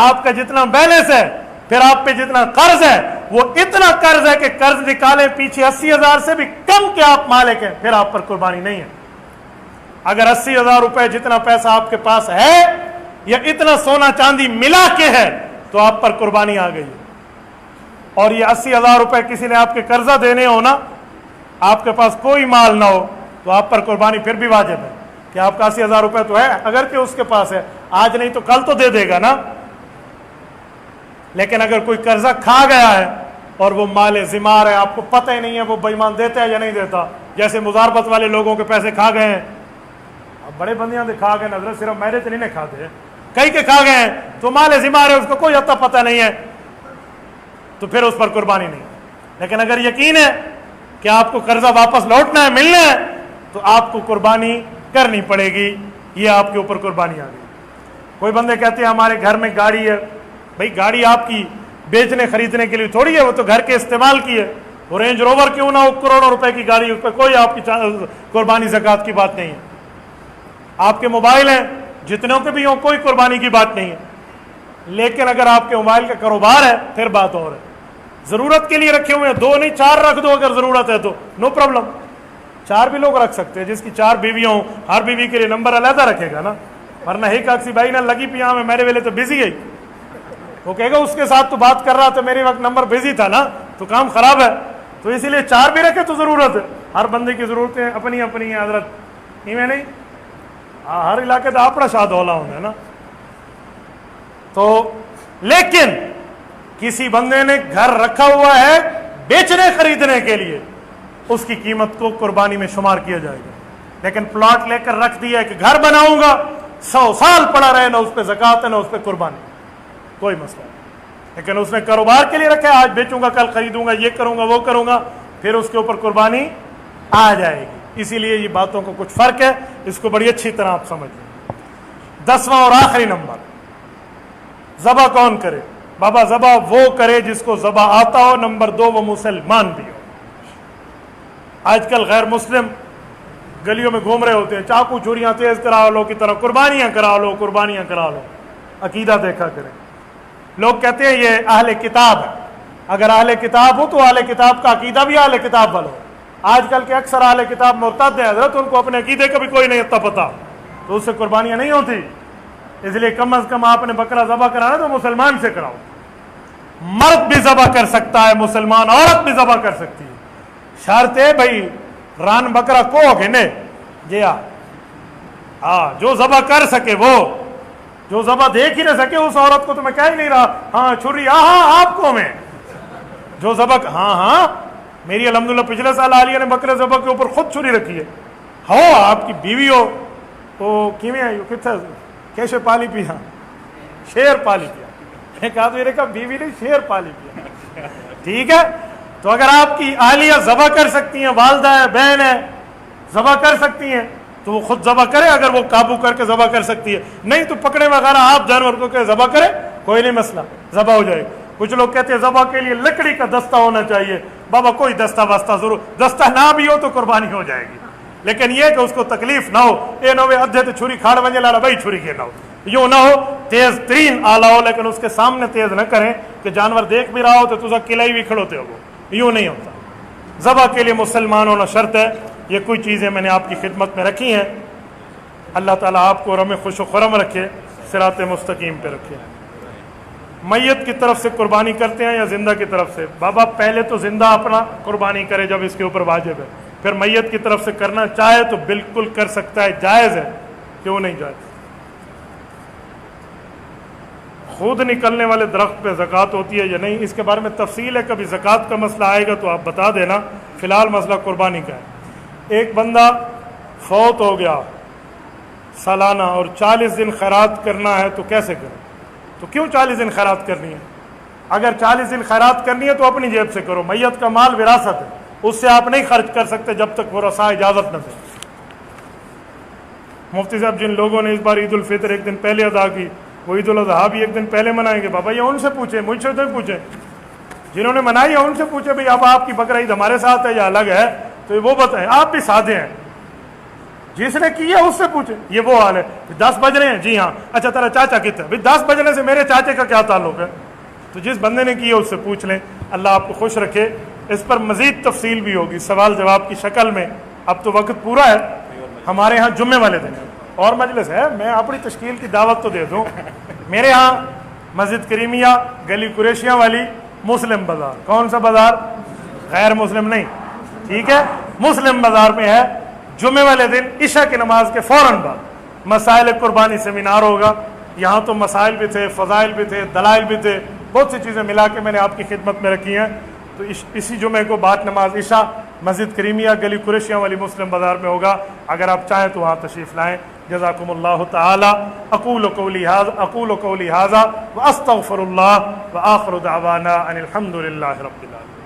Speaker 1: آپ کا جتنا بیلنس ہے پھر آپ پہ جتنا قرض ہے وہ اتنا قرض ہے کہ قرض نکالے پیچھے 80,000 سے بھی کم کے آپ مالک ہیں, پھر آپ پر قربانی نہیں ہے. اگر 80,000 روپے جتنا پیسہ آپ کے پاس ہے یا اتنا سونا چاندی ملا کے ہے تو آپ پر قربانی آ گئی ہے. اور یہ 80,000 روپے کسی نے آپ کے قرضہ دینے ہو نا, آپ کے پاس کوئی مال نہ ہو, تو آپ پر قربانی پھر بھی واجب ہے کہ آپ کا 80,000 روپے تو ہے, اگر کہ اس کے پاس ہے, آج نہیں تو کل تو دے دے گا نا. لیکن اگر کوئی قرضہ کھا گیا ہے اور وہ مال ذمار ہے, آپ کو پتہ ہی نہیں ہے وہ بے ایمان دیتا ہے یا نہیں دیتا, جیسے مزاربت والے لوگوں کے پیسے کھا گئے ہیں, اب بڑے بندیاں دے کھا گئے, نظر صرف میرے تو نہیں کھاتے ہیں, کئی کے کھا گئے ہیں, تو مال ذمار ہے, اس کو کوئی اتا پتہ نہیں ہے, تو پھر اس پر قربانی نہیں. لیکن اگر یقین ہے کہ آپ کو قرضہ واپس لوٹنا ہے, ملنا ہے, تو آپ کو قربانی کرنی پڑے گی. یہ آپ کے اوپر قربانی آ گئی. کوئی بندے کہتے ہیں ہمارے گھر میں گاڑی ہے, بھائی گاڑی آپ کی بیچنے خریدنے کے لیے تھوڑی ہے, وہ تو گھر کے استعمال کی ہے. وہ رینج روور کیوں نہ ہو, کروڑوں روپے کی گاڑی, اس پہ کوئی آپ کی قربانی زکوٰۃ کی بات نہیں ہے. آپ کے موبائل ہیں جتنوں کے بھی ہوں, کوئی قربانی کی بات نہیں ہے. لیکن اگر آپ کے موبائل کا کاروبار ہے پھر بات اور ہے. ضرورت کے لیے رکھے ہوئے ہیں, 2 نہیں 4 رکھ دو اگر ضرورت ہے تو نو پرابلم. 4 بھی لوگ رکھ سکتے ہیں, جس کی 4 بیویاں ہوں ہر بیوی کے لیے نمبر علیحدہ رکھے گا نا, ورنہ ایک آکسی بھائی نہ لگی پیا میں میرے ویلے تو بزی گئی, وہ کہے گا اس کے ساتھ تو بات کر رہا تھا, میرے وقت نمبر بزی تھا نا, تو کام خراب ہے. تو اسی لیے 4 بھی رکھے تو ضرورت ہے, ہر بندے کی ضرورتیں اپنی اپنی ہیں حضرت, میں نہیں ہر علاقے تو اپنا شاد ہولا ہونا ہے نا. تو لیکن کسی بندے نے گھر رکھا ہوا ہے بیچنے خریدنے کے لیے, اس کی قیمت کو قربانی میں شمار کیا جائے گا. لیکن پلاٹ لے کر رکھ دیا ہے کہ گھر بناؤں گا, 100 سال پڑا رہے, نہ اس پہ زکوٰۃ ہے نہ اس پہ قربانی, کوئی مسئلہ نہیں. لیکن اس نے کاروبار کے لیے رکھا ہے, آج بیچوں گا کل خریدوں گا, یہ کروں گا وہ کروں گا, پھر اس کے اوپر قربانی آ جائے گی. اسی لیے یہ باتوں کو کچھ فرق ہے, اس کو بڑی اچھی طرح آپ سمجھ لیں. 10واں اور آخری نمبر, ذبح کون کرے؟ بابا ذبح وہ کرے جس کو ذبح آتا ہو. نمبر 2 وہ مسلمان بھی ہو. آج کل غیر مسلم گلیوں میں گھوم رہے ہوتے ہیں, چاقو چھریاں تیز کرا لو کی طرح قربانیاں کرا لو, قربانیاں کرا لو. عقیدہ دیکھا کریں. لوگ کہتے ہیں یہ اہل کتاب ہے. اگر اہل کتاب ہو تو اہل کتاب کا عقیدہ بھی اہل کتاب والا ہو. آج کل کے اکثر اہل کتاب مرتد ہیں حضرت, ان کو اپنے عقیدے کا بھی کوئی نہیں اتنا پتا, تو اس سے قربانیاں نہیں ہوتی. اس لیے کم از کم آپ نے بکرا ذبح کرانا تو مسلمان سے کراؤ. مرد بھی ذبح کر سکتا ہے, مسلمان عورت بھی ذبح کر سکتی ہے. شرط ہے بھائی ران بکرا کو گھنے جی ہاں, جو ذبح کر سکے وہ, جو ذبح دیکھ ہی نہ سکے اس عورت کو تو میں کہہ ہی نہیں رہا ہاں چھری, ہاں آپ کو میں جو ذبح, ہاں میری الحمدللہ پچھلے سال عالیہ نے بکرے ذبح کے اوپر خود چھری رکھی ہے. ہو آپ کی بیوی ہو تو کیویں آئی کتنا کیسے پالی پیا, شیر پالی پیا. میں کہا تو یہ کہا بیوی نہیں شیر پالی پیا. ٹھیک ہے, تو اگر آپ کی اہلیہ ذبح کر سکتی ہیں, والدہ ہے بہن ہے ذبح کر سکتی ہیں, تو وہ خود ذبح کرے. اگر وہ قابو کر کے ذبح کر سکتی ہے, نہیں تو پکڑے وغیرہ آپ جانور کو کہ ذبح کرے, کوئی نہیں مسئلہ, ذبح ہو جائے. کچھ لوگ کہتے ہیں ذبح کے لیے لکڑی کا دستہ ہونا چاہیے. بابا کوئی دستہ وستہ ضرور, دستہ نہ بھی ہو تو قربانی ہو جائے گی, لیکن یہ کہ اس کو تکلیف نہ ہو. اے نو ادھے تو چھری کھاڑ ونجے لالا بھائی چھری کے نہ ہو, یوں نہ ہو. تیز ترین آلہ ہو لیکن اس کے سامنے تیز نہ کریں کہ جانور دیکھ بھی رہا ہو تو تجھا قلعی بھی کھڑوتے ہو, یوں نہیں ہوتا. ذبح کے لیے مسلمان ہونا شرط ہے. یہ کوئی چیزیں میں نے آپ کی خدمت میں رکھی ہیں. اللہ تعالیٰ آپ کو رم خوش و خرم رکھے, صراط مستقیم پہ رکھے. میت کی طرف سے قربانی کرتے ہیں یا زندہ کی طرف سے؟ بابا پہلے تو زندہ اپنا قربانی کرے جب اس کے اوپر واجب ہے، پھر میت کی طرف سے کرنا چاہے تو بالکل کر سکتا ہے، جائز ہے، کیوں نہیں جائز؟ خود نکلنے والے درخت پہ زکوٰۃ ہوتی ہے یا نہیں، اس کے بارے میں تفصیل ہے، کبھی زکوٰۃ کا مسئلہ آئے گا تو آپ بتا دینا، فی الحال مسئلہ قربانی کا ہے۔ ایک بندہ فوت ہو گیا سالانہ اور 40 دن خیرات کرنا ہے تو کیسے کرے؟ تو کیوں 40 دن خیرات کرنی ہے؟ اگر 40 دن خیرات کرنی ہے تو اپنی جیب سے کرو، میت کا مال وراثت ہے، اس سے آپ نہیں خرچ کر سکتے جب تک ورثاء اجازت نہ دیں۔ مفتی صاحب جن لوگوں نے اس بار عید الفطر ایک دن پہلے ادا کی وہ عید الاضحیٰ بھی ایک دن پہلے منائیں گے، بابا یہ ان سے پوچھیں، مجھ سے تو پوچھیں، جنہوں نے منائی ہے ان سے پوچھیں بھئی اب آپ کی بقرہ عید ہمارے ساتھ ہے یا الگ ہے، تو وہ بتائیں، آپ بھی سادے ہیں، جس نے کی ہے اس سے پوچھیں۔ یہ وہ حال ہے 10 بج رہے ہیں، جی ہاں، اچھا تیرا چاچا کتنا ہے؟ 10 بجنے سے میرے چاچے کا کیا تعلق ہے؟ تو جس بندے نے کی ہے اس سے پوچھ لیں، اللہ آپ کو خوش رکھے۔ اس پر مزید تفصیل بھی ہوگی سوال جواب کی شکل میں، اب تو وقت پورا ہے، ہمارے ہاں جمعے والے دن اور مجلس ہے، میں اپنی تشکیل کی دعوت تو دے دوں۔ میرے ہاں مسجد کریمیہ گلی قریشیاں والی مسلم بازار، کون سا بازار؟ غیر مسلم نہیں، ٹھیک ہے، مسلم بازار میں ہے، جمعے والے دن عشاء کی نماز کے فوراً بعد مسائل قربانی سیمینار ہوگا۔ یہاں تو مسائل بھی تھے، فضائل بھی تھے، دلائل بھی تھے، بہت سی چیزیں ملا کے میں نے آپ کی خدمت میں رکھی ہیں۔ تو اسی جمعے کو بعد نماز عشاء مسجد کریمیہ گلی قریشیاں والی مسلم بازار میں ہوگا، اگر آپ چاہیں تو وہاں تشریف لائیں۔ جزاکم اللہ تعالی، اقول قولی ھذا واستغفر اللہ وآخر دعوانا ان الحمد للہ رب العالمین۔